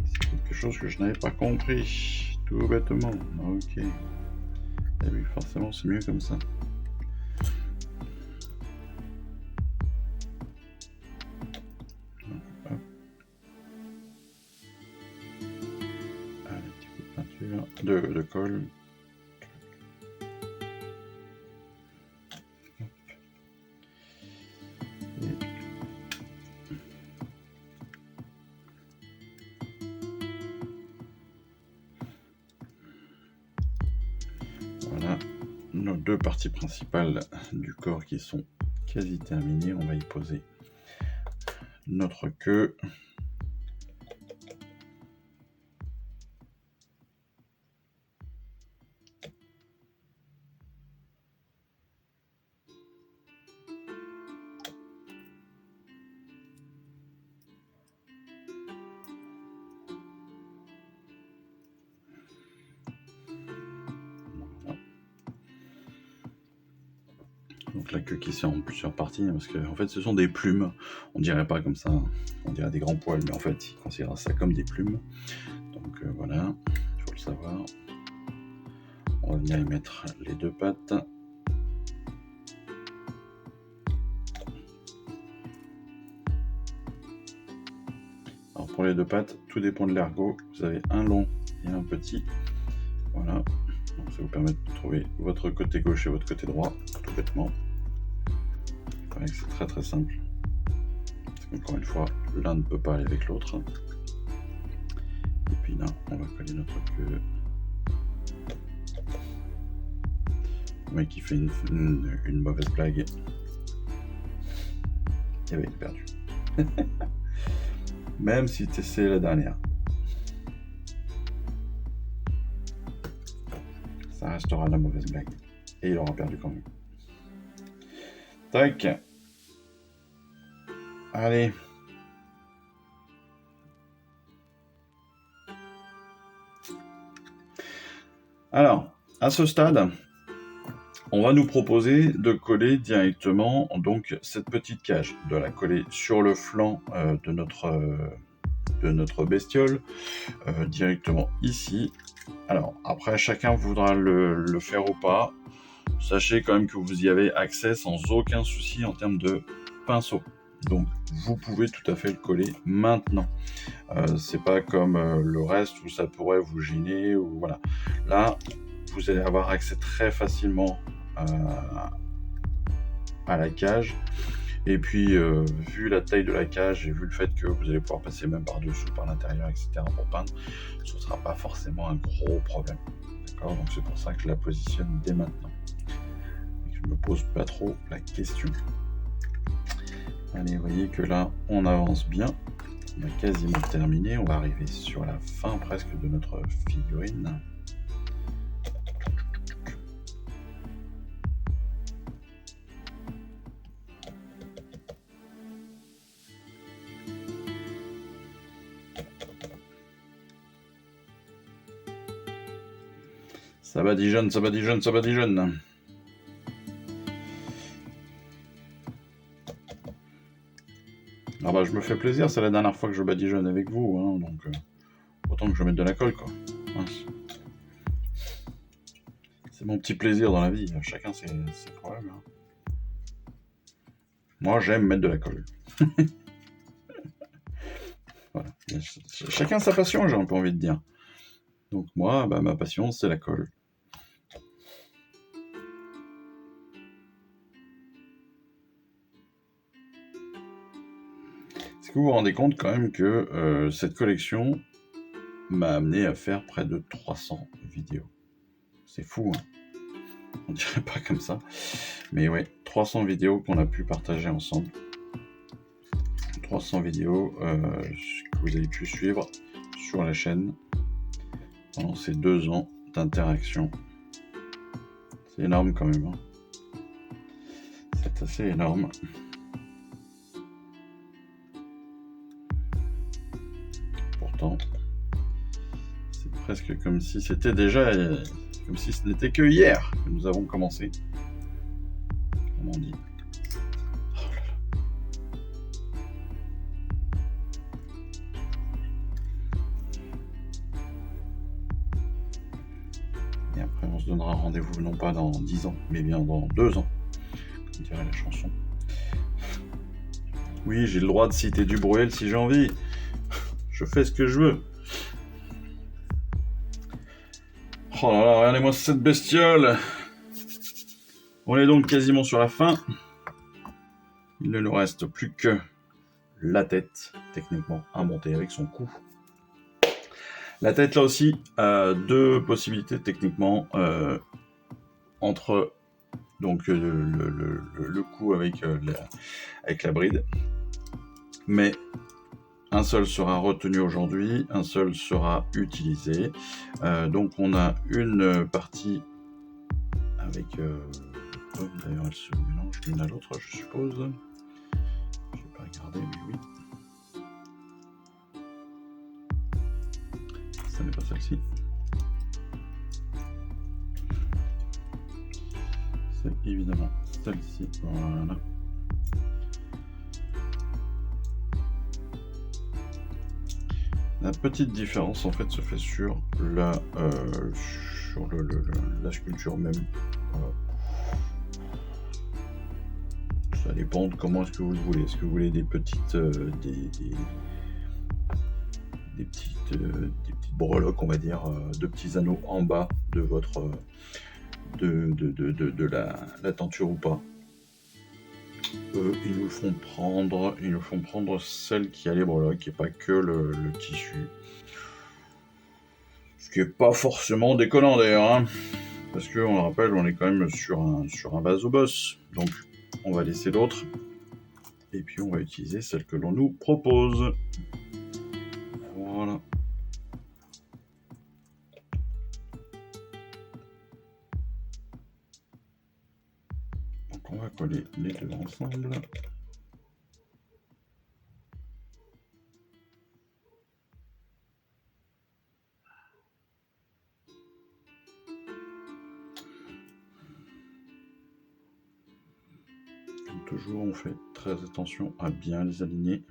C'est quelque chose que je n'avais pas compris, tout bêtement. Ok. Et oui, forcément, c'est mieux comme ça. Allez, petit coup de peinture, de colle. Voilà, nos deux parties principales du corps qui sont quasi terminées. On va y poser notre queue. Donc la queue qui se fait en plusieurs parties, parce que en fait ce sont des plumes. On dirait pas comme ça, on dirait des grands poils, mais en fait ils considèrent ça comme des plumes. Donc voilà, il faut le savoir. On va venir y mettre les deux pattes. Alors pour les deux pattes, tout dépend de l'ergot. Vous avez un long et un petit. Voilà. Donc ça vous permet de trouver votre côté gauche et votre côté droit, tout bêtement. Voilà, c'est très très simple. Encore une fois, l'un ne peut pas aller avec l'autre. Et puis là, on va coller notre queue. Le mec qui fait une mauvaise blague. Il avait perdu. Même si c'est la dernière. Ça restera la mauvaise blague. Et il aura perdu quand même. Tac. Allez. Alors, à ce stade, on va nous proposer de coller directement donc cette petite cage, de la coller sur le flanc de notre bestiole, directement ici. Alors après, chacun voudra le faire ou pas. Sachez quand même que vous y avez accès sans aucun souci en termes de pinceau. Donc vous pouvez tout à fait le coller maintenant. C'est pas comme le reste où ça pourrait vous gêner ou voilà. Là, vous allez avoir accès très facilement à la cage. Et puis, vu la taille de la cage et vu le fait que vous allez pouvoir passer même par-dessous, par l'intérieur, etc. pour peindre, ce ne sera pas forcément un gros problème. D'accord ? Donc c'est pour ça que je la positionne dès maintenant. Et que je ne me pose pas trop la question. Allez, vous voyez que là, on avance bien. On a quasiment terminé. On va arriver sur la fin presque de notre figurine. Ça badigeonne, ça badigeonne, ça badigeonne. Ah bah je me fais plaisir, c'est la dernière fois que je badigeonne avec vous, hein, donc autant que je mette de la colle, quoi. Mince. C'est mon petit plaisir dans la vie, chacun ses problèmes. Hein. Moi j'aime mettre de la colle. Voilà. Chacun sa passion, j'ai un peu envie de dire. Donc moi, bah, ma passion c'est la colle. Est-ce que vous vous rendez compte quand même que cette collection m'a amené à faire près de 300 vidéos. C'est fou, hein. On dirait pas comme ça. Mais ouais, 300 vidéos qu'on a pu partager ensemble. 300 vidéos que vous avez pu suivre sur la chaîne pendant ces 2 ans d'interaction. C'est énorme quand même. Hein. C'est assez énorme. Pourtant, c'est presque comme si c'était déjà... Comme si ce n'était que hier que nous avons commencé. Comment on dit ? Oh là là. Et après, on se donnera rendez-vous non pas dans 10 ans, mais bien dans 2 ans, comme dirait la chanson. Oui, j'ai le droit de citer du Bruel si j'ai envie. Je fais ce que je veux. Oh là là, regardez-moi cette bestiole. On est donc quasiment sur la fin. Il ne nous reste plus que la tête, techniquement, à monter avec son cou. La tête, là aussi, 2 possibilités techniquement entre donc, le cou avec la bride. Mais un seul sera retenu aujourd'hui, un seul sera utilisé. Donc on a une partie avec... d'ailleurs elle se mélange l'une à l'autre, je suppose. Je vais pas regarder, mais oui. Ça n'est pas celle-ci. C'est évidemment s'installe ici. Voilà. La petite différence en fait se fait sur la sculpture même. Voilà. Ça dépend de comment est-ce que vous le voulez. Est-ce que vous voulez des petites des petites breloques, on va dire, de petits anneaux en bas de votre de la tenture ou pas. Ils nous font prendre celle qui a les breloques et pas que le tissu. Ce qui est pas forcément déconnant d'ailleurs, hein, parce que on le rappelle, on est quand même sur un Vasobos, donc on va laisser l'autre et puis on va utiliser celle que l'on nous propose. Voilà. Donc on va coller les deux ensemble. Comme toujours, on fait très attention à bien les aligner.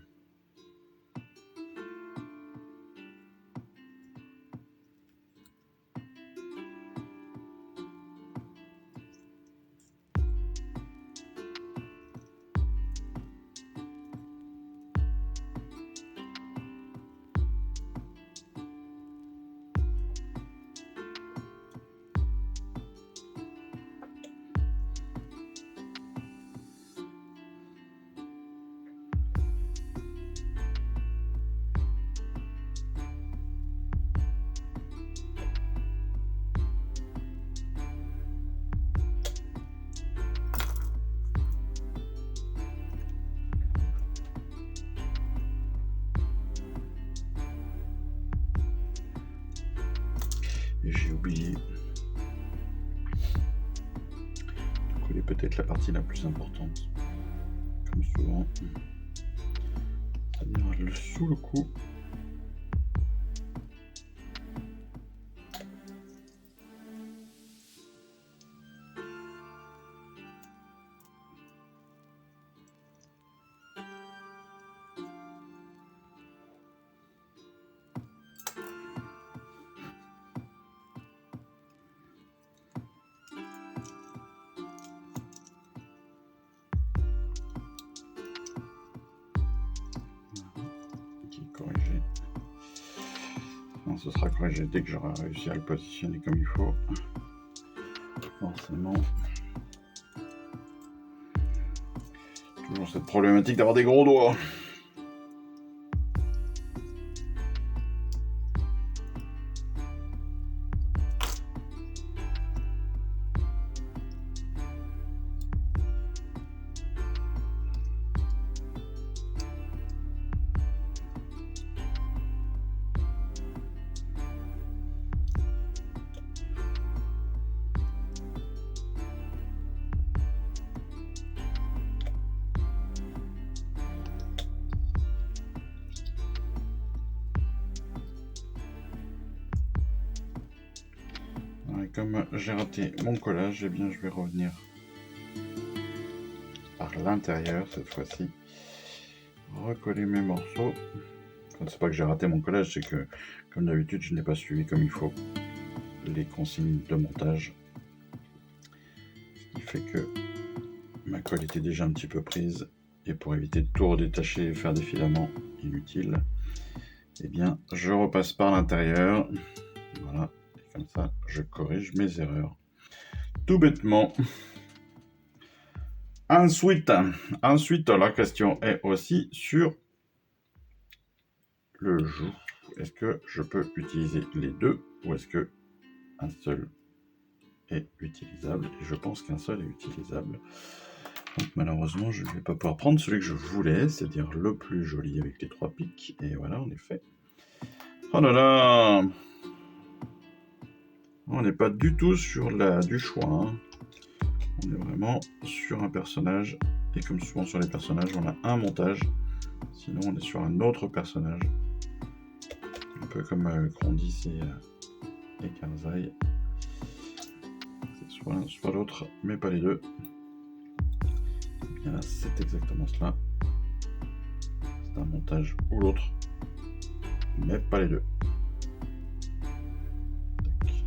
Et j'ai oublié de coller peut-être la partie la plus importante, comme souvent, c'est-à-dire sous le cou. Corrigé. Non, ce sera corrigé dès que j'aurai réussi à le positionner comme il faut. Forcément. Toujours cette problématique d'avoir des gros doigts. Comme j'ai raté mon collage, eh bien je vais revenir par l'intérieur cette fois-ci, recoller mes morceaux. Enfin, c'est pas que j'ai raté mon collage, c'est que comme d'habitude je n'ai pas suivi comme il faut les consignes de montage, ce qui fait que ma colle était déjà un petit peu prise, et pour éviter de tout redétacher et faire des filaments inutiles, eh bien je repasse par l'intérieur. Voilà. Comme ça, je corrige mes erreurs. Tout bêtement. Ensuite, la question est aussi sur le joug. Est-ce que je peux utiliser les deux ou est-ce que un seul est utilisable? Et je pense qu'un seul est utilisable. Donc malheureusement, je ne vais pas pouvoir prendre celui que je voulais, c'est-à-dire le plus joli avec les 3 pics. Et voilà, en effet. Oh là là! On n'est pas du tout sur du choix. Hein. On est vraiment sur un personnage. Et comme souvent sur les personnages, on a un montage. Sinon, on est sur un autre personnage. Un peu comme Grondis et Karzai. C'est soit l'un, soit l'autre, mais pas les deux. Et là, c'est exactement cela. C'est un montage ou l'autre, mais pas les deux. Tac.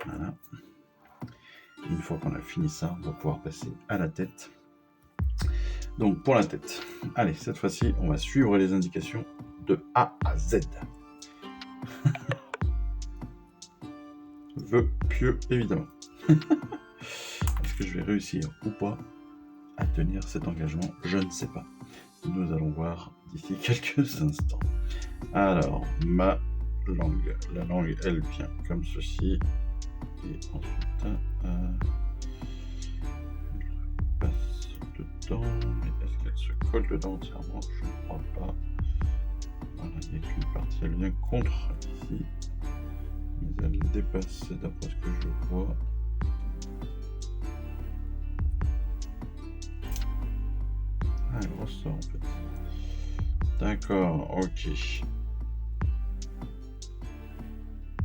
Voilà. Une fois qu'on a fini ça, on va pouvoir passer à la tête. Donc pour la tête, allez, cette fois-ci, on va suivre les indications de A à Z. Vœux pieux, évidemment. Est-ce que je vais réussir ou pas à tenir cet engagement? Je ne sais pas. Nous allons voir d'ici quelques instants. Alors, ma langue. La langue, elle vient comme ceci. Et ensuite, elle passe dedans. Mais est-ce qu'elle se colle dedans entièrement? Je ne crois pas. Voilà, il n'y a qu'une partie. Elle vient contre ici. Mais elle dépasse d'après ce que je vois. Ah, elle ressort en fait. D'accord, ok.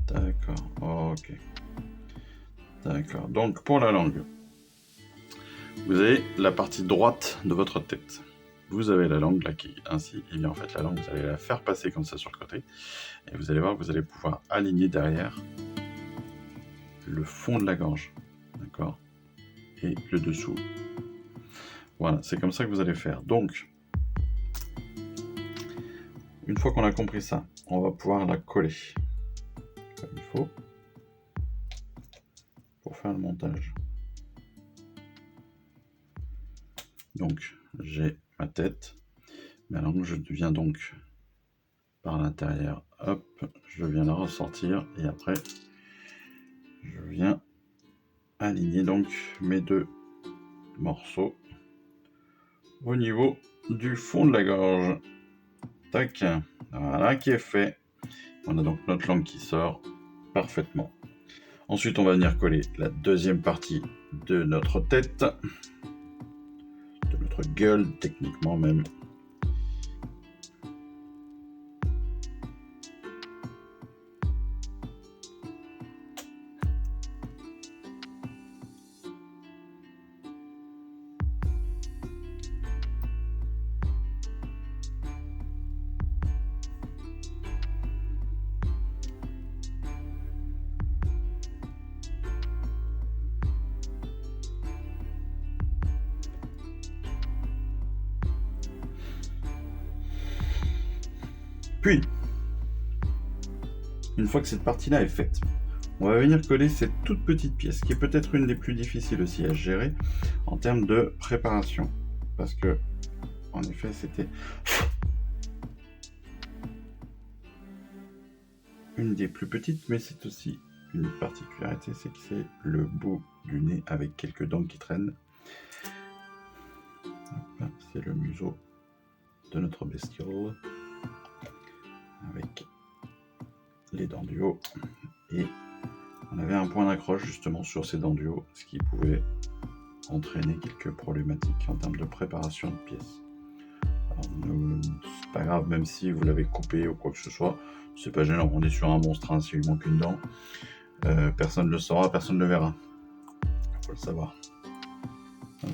D'accord, ok. D'accord, donc pour la langue, vous avez la partie droite de votre tête. Vous avez la langue là qui est ainsi, et bien en fait la langue, vous allez la faire passer comme ça sur le côté. Et vous allez voir que vous allez pouvoir aligner derrière le fond de la gorge. D'accord? Et le dessous. Voilà, c'est comme ça que vous allez faire. Donc, une fois qu'on a compris ça, on va pouvoir la coller comme il faut pour faire le montage. Donc, j'ai ma tête, ma langue, je viens donc par l'intérieur, hop, je viens la ressortir et après, je viens aligner donc mes deux morceaux au niveau du fond de la gorge. Tac, voilà qui est fait. On a donc notre langue qui sort parfaitement. Ensuite, on va venir coller la deuxième partie de notre tête, de notre gueule, techniquement même. Puis, une fois que cette partie-là est faite, on va venir coller cette toute petite pièce, qui est peut-être une des plus difficiles aussi à gérer en termes de préparation. Parce que, en effet, c'était une des plus petites, mais c'est aussi une particularité, c'est que c'est le bout du nez avec quelques dents qui traînent. C'est le museau de notre bestiole avec les dents du haut, et on avait un point d'accroche justement sur ces dents du haut, ce qui pouvait entraîner quelques problématiques en termes de préparation de pièces. Alors, c'est pas grave, même si vous l'avez coupé ou quoi que ce soit, c'est pas gênant, on est sur un monstre, hein, s'il lui manque une dent, personne ne le saura, personne ne le verra, faut le savoir. Hop.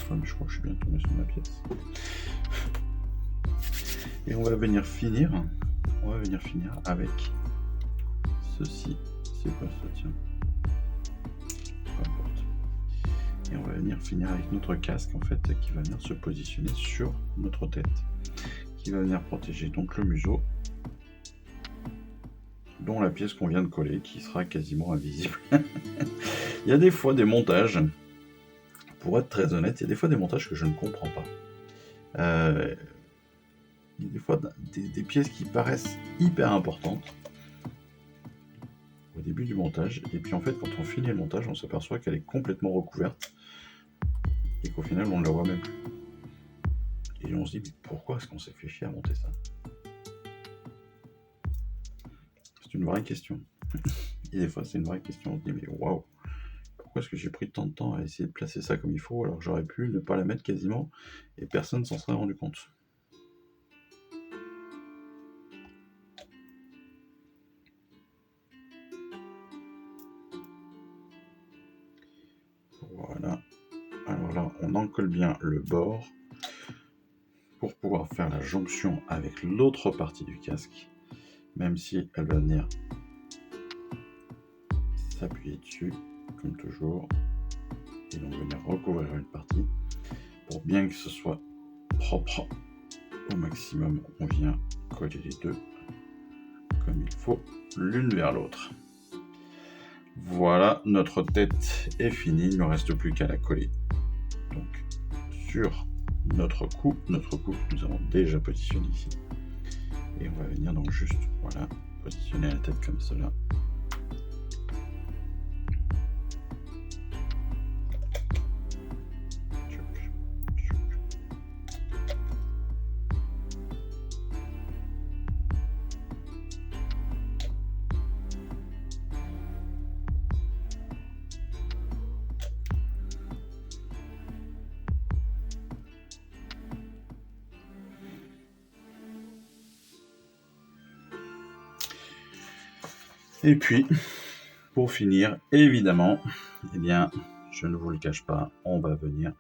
Mais je crois que je suis bien tombé sur ma pièce. Et on va venir finir avec ceci. C'est quoi ça, tiens? Peu importe. Et on va venir finir avec notre casque en fait qui va venir se positionner sur notre tête, qui va venir protéger donc le museau, dont la pièce qu'on vient de coller, qui sera quasiment invisible. Il y a des fois des montages, pour être très honnête, il y a des fois des montages que je ne comprends pas. Il y a des fois des pièces qui paraissent hyper importantes au début du montage, et puis en fait quand on finit le montage, on s'aperçoit qu'elle est complètement recouverte, et qu'au final on ne la voit même plus. Et on se dit, mais pourquoi est-ce qu'on s'est fait chier à monter ça? C'est une vraie question. Et des fois c'est une vraie question, on se dit, mais waouh, pourquoi est-ce que j'ai pris tant de temps à essayer de placer ça comme il faut, alors que j'aurais pu ne pas la mettre quasiment, et personne s'en serait rendu compte. Voilà. Alors là, on encolle bien le bord pour pouvoir faire la jonction avec l'autre partie du casque, même si elle va venir s'appuyer dessus, comme toujours, et donc venir recouvrir une partie, pour bien que ce soit propre au maximum. On vient coller les deux comme il faut, l'une vers l'autre. Voilà, notre tête est finie, il ne me reste plus qu'à la coller. Donc sur notre cou que nous avons déjà positionné ici. Et on va venir donc juste, voilà, positionner la tête comme cela. Et puis, pour finir, évidemment, eh bien, je ne vous le cache pas, on va venir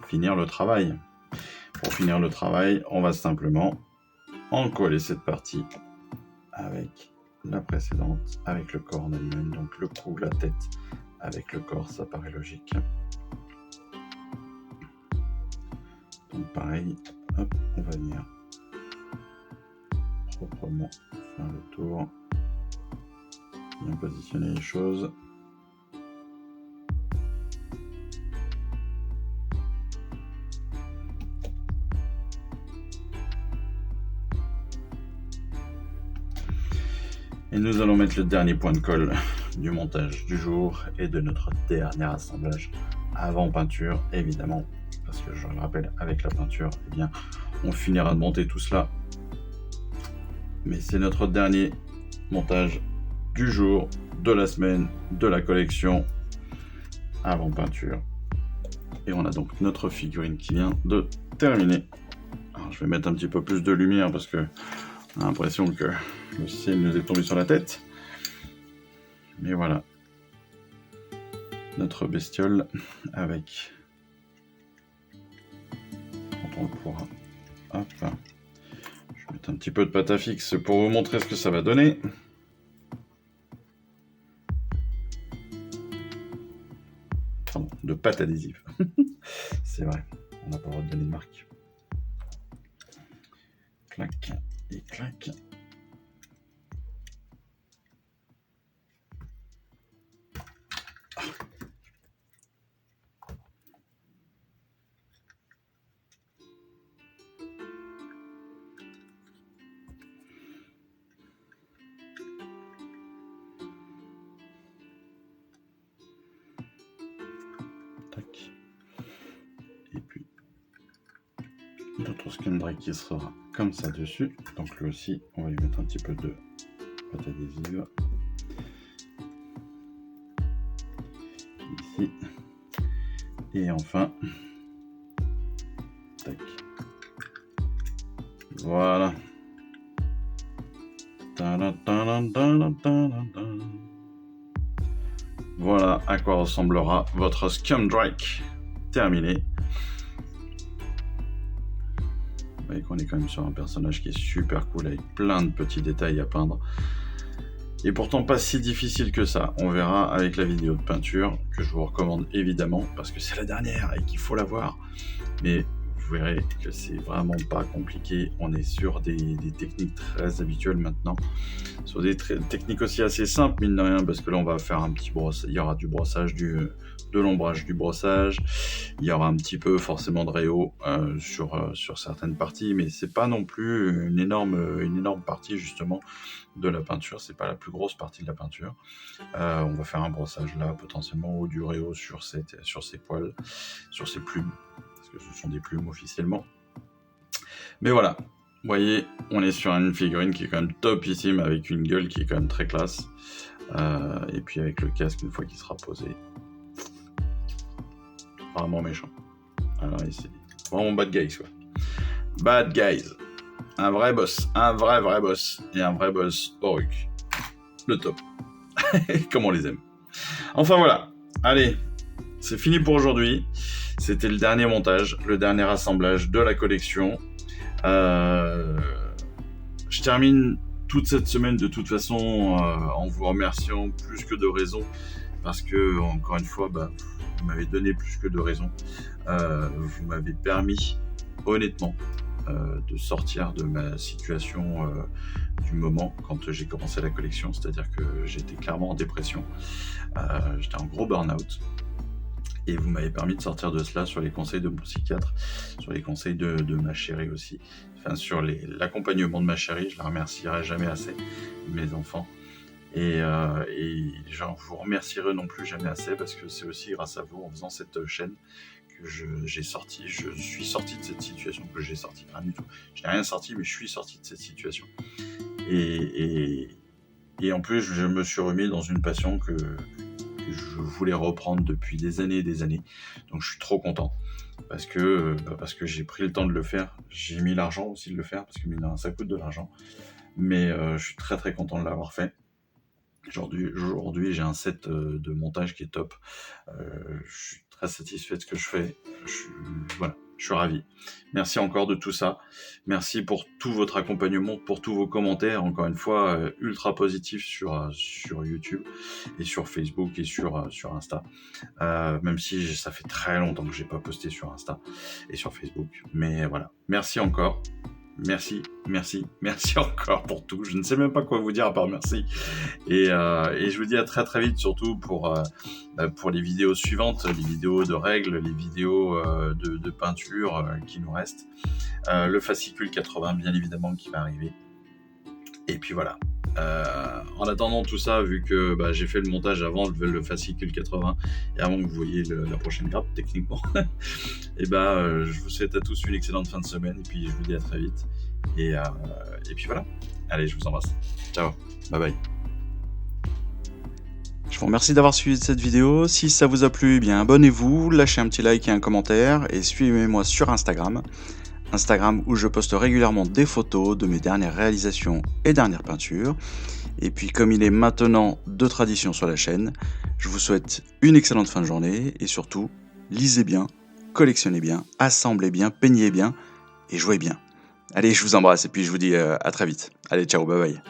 finir le travail. Pour finir le travail, on va simplement encoller cette partie avec la précédente, avec le corps en lui-même, donc le cou, la tête, avec le corps, ça paraît logique. Donc pareil, hop, on va venir proprement faire le tour, bien positionner les choses. Et nous allons mettre le dernier point de colle du montage du jour et de notre dernier assemblage avant peinture, évidemment, parce que je le rappelle, avec la peinture, eh bien, on finira de monter tout cela. Mais c'est notre dernier montage du jour, de la semaine, de la collection avant peinture. Et on a donc notre figurine qui vient de terminer. Alors, je vais mettre un petit peu plus de lumière parce que on a l'impression que le ciel nous est tombé sur la tête. Mais voilà. Notre bestiole avec... Quand on le pourra. Hop. Je vais mettre un petit peu de pâte à fixe pour vous montrer ce que ça va donner. Pardon, de pâte adhésive. C'est vrai, on n'a pas le droit de donner de marque. Clac et clac. Tac. Et puis notre skin dry qui sera comme ça dessus. Donc lui aussi, on va lui mettre un petit peu de pâte adhésive. Ici. Et enfin, tac. Voilà. Voilà à quoi ressemblera votre Scumdrake terminé. Vous voyez qu'on est quand même sur un personnage qui est super cool avec plein de petits détails à peindre. Et pourtant pas si difficile que ça. On verra avec la vidéo de peinture que je vous recommande évidemment parce que c'est la dernière et qu'il faut la voir. Mais vous verrez que c'est vraiment pas compliqué. On est sur des techniques très habituelles maintenant, sur des techniques aussi assez simples, mine de rien, parce que là on va faire un petit brossage, il y aura du brossage, de l'ombrage, du brossage, il y aura un petit peu forcément de réo sur certaines parties, mais c'est pas non plus une énorme partie justement de la peinture, c'est pas la plus grosse partie de la peinture. On va faire un brossage là potentiellement, ou du réo sur ses poils, sur ses plumes, parce que ce sont des plumes officiellement. Mais voilà, vous voyez, on est sur une figurine qui est quand même topissime, avec une gueule qui est quand même très classe, et puis avec le casque une fois qu'il sera posé, vraiment méchant. Alors ici, vraiment bad guys quoi. Bad guys, un vrai boss, un vrai boss, et un vrai boss Oruk, le top. Comme on les aime. Enfin voilà, allez, c'est fini pour aujourd'hui. C'était le dernier montage, le dernier assemblage de la collection. Je termine toute cette semaine de toute façon en vous remerciant plus que de raison, parce que encore une fois, vous m'avez donné plus que de raison. Vous m'avez permis, honnêtement, de sortir de ma situation du moment quand j'ai commencé la collection, c'est-à-dire que j'étais clairement en dépression, j'étais en gros burn-out, et vous m'avez permis de sortir de cela sur les conseils de mon psychiatre, sur les conseils de ma chérie aussi, enfin sur l'accompagnement de ma chérie. Je la remercierai jamais assez, mes enfants, et je vous remercierai non plus jamais assez, parce que c'est aussi grâce à vous, en faisant cette chaîne, que je suis sorti de cette situation, que j'ai sorti, rien du tout. Je n'ai rien sorti, mais je suis sorti de cette situation. Et en plus, je me suis remis dans une passion que je voulais reprendre depuis des années et des années. Donc je suis trop content, parce que j'ai pris le temps de le faire. J'ai mis l'argent aussi de le faire, parce que ça coûte de l'argent. Mais je suis très très content de l'avoir fait. Aujourd'hui, j'ai un set de montage qui est top. Je suis très satisfait de ce que je fais. Je suis ravi. Merci encore de tout ça. Merci pour tout votre accompagnement, pour tous vos commentaires, encore une fois, ultra positifs sur YouTube et sur Facebook et sur Insta. Même si ça fait très longtemps que j'ai pas posté sur Insta et sur Facebook. Mais voilà. Merci encore. Merci encore pour tout. Je ne sais même pas quoi vous dire à part merci. Et je vous dis à très très vite, surtout pour les vidéos suivantes, les vidéos de règles, les vidéos de peinture qui nous restent. Le fascicule 80 bien évidemment qui va arriver. Et puis voilà. En attendant tout ça, vu que j'ai fait le montage avant le fascicule 80 et avant que vous voyez la prochaine grappe techniquement, et je vous souhaite à tous une excellente fin de semaine, et puis je vous dis à très vite, et puis voilà, allez, je vous embrasse, ciao, bye bye. Je vous remercie d'avoir suivi cette vidéo. Si ça vous a plu, eh bien abonnez-vous, lâchez un petit like et un commentaire, et suivez-moi sur Instagram où je poste régulièrement des photos de mes dernières réalisations et dernières peintures. Et puis comme il est maintenant de tradition sur la chaîne, je vous souhaite une excellente fin de journée, et surtout, lisez bien, collectionnez bien, assemblez bien, peignez bien et jouez bien. Allez, je vous embrasse, et puis je vous dis à très vite. Allez, ciao, bye bye.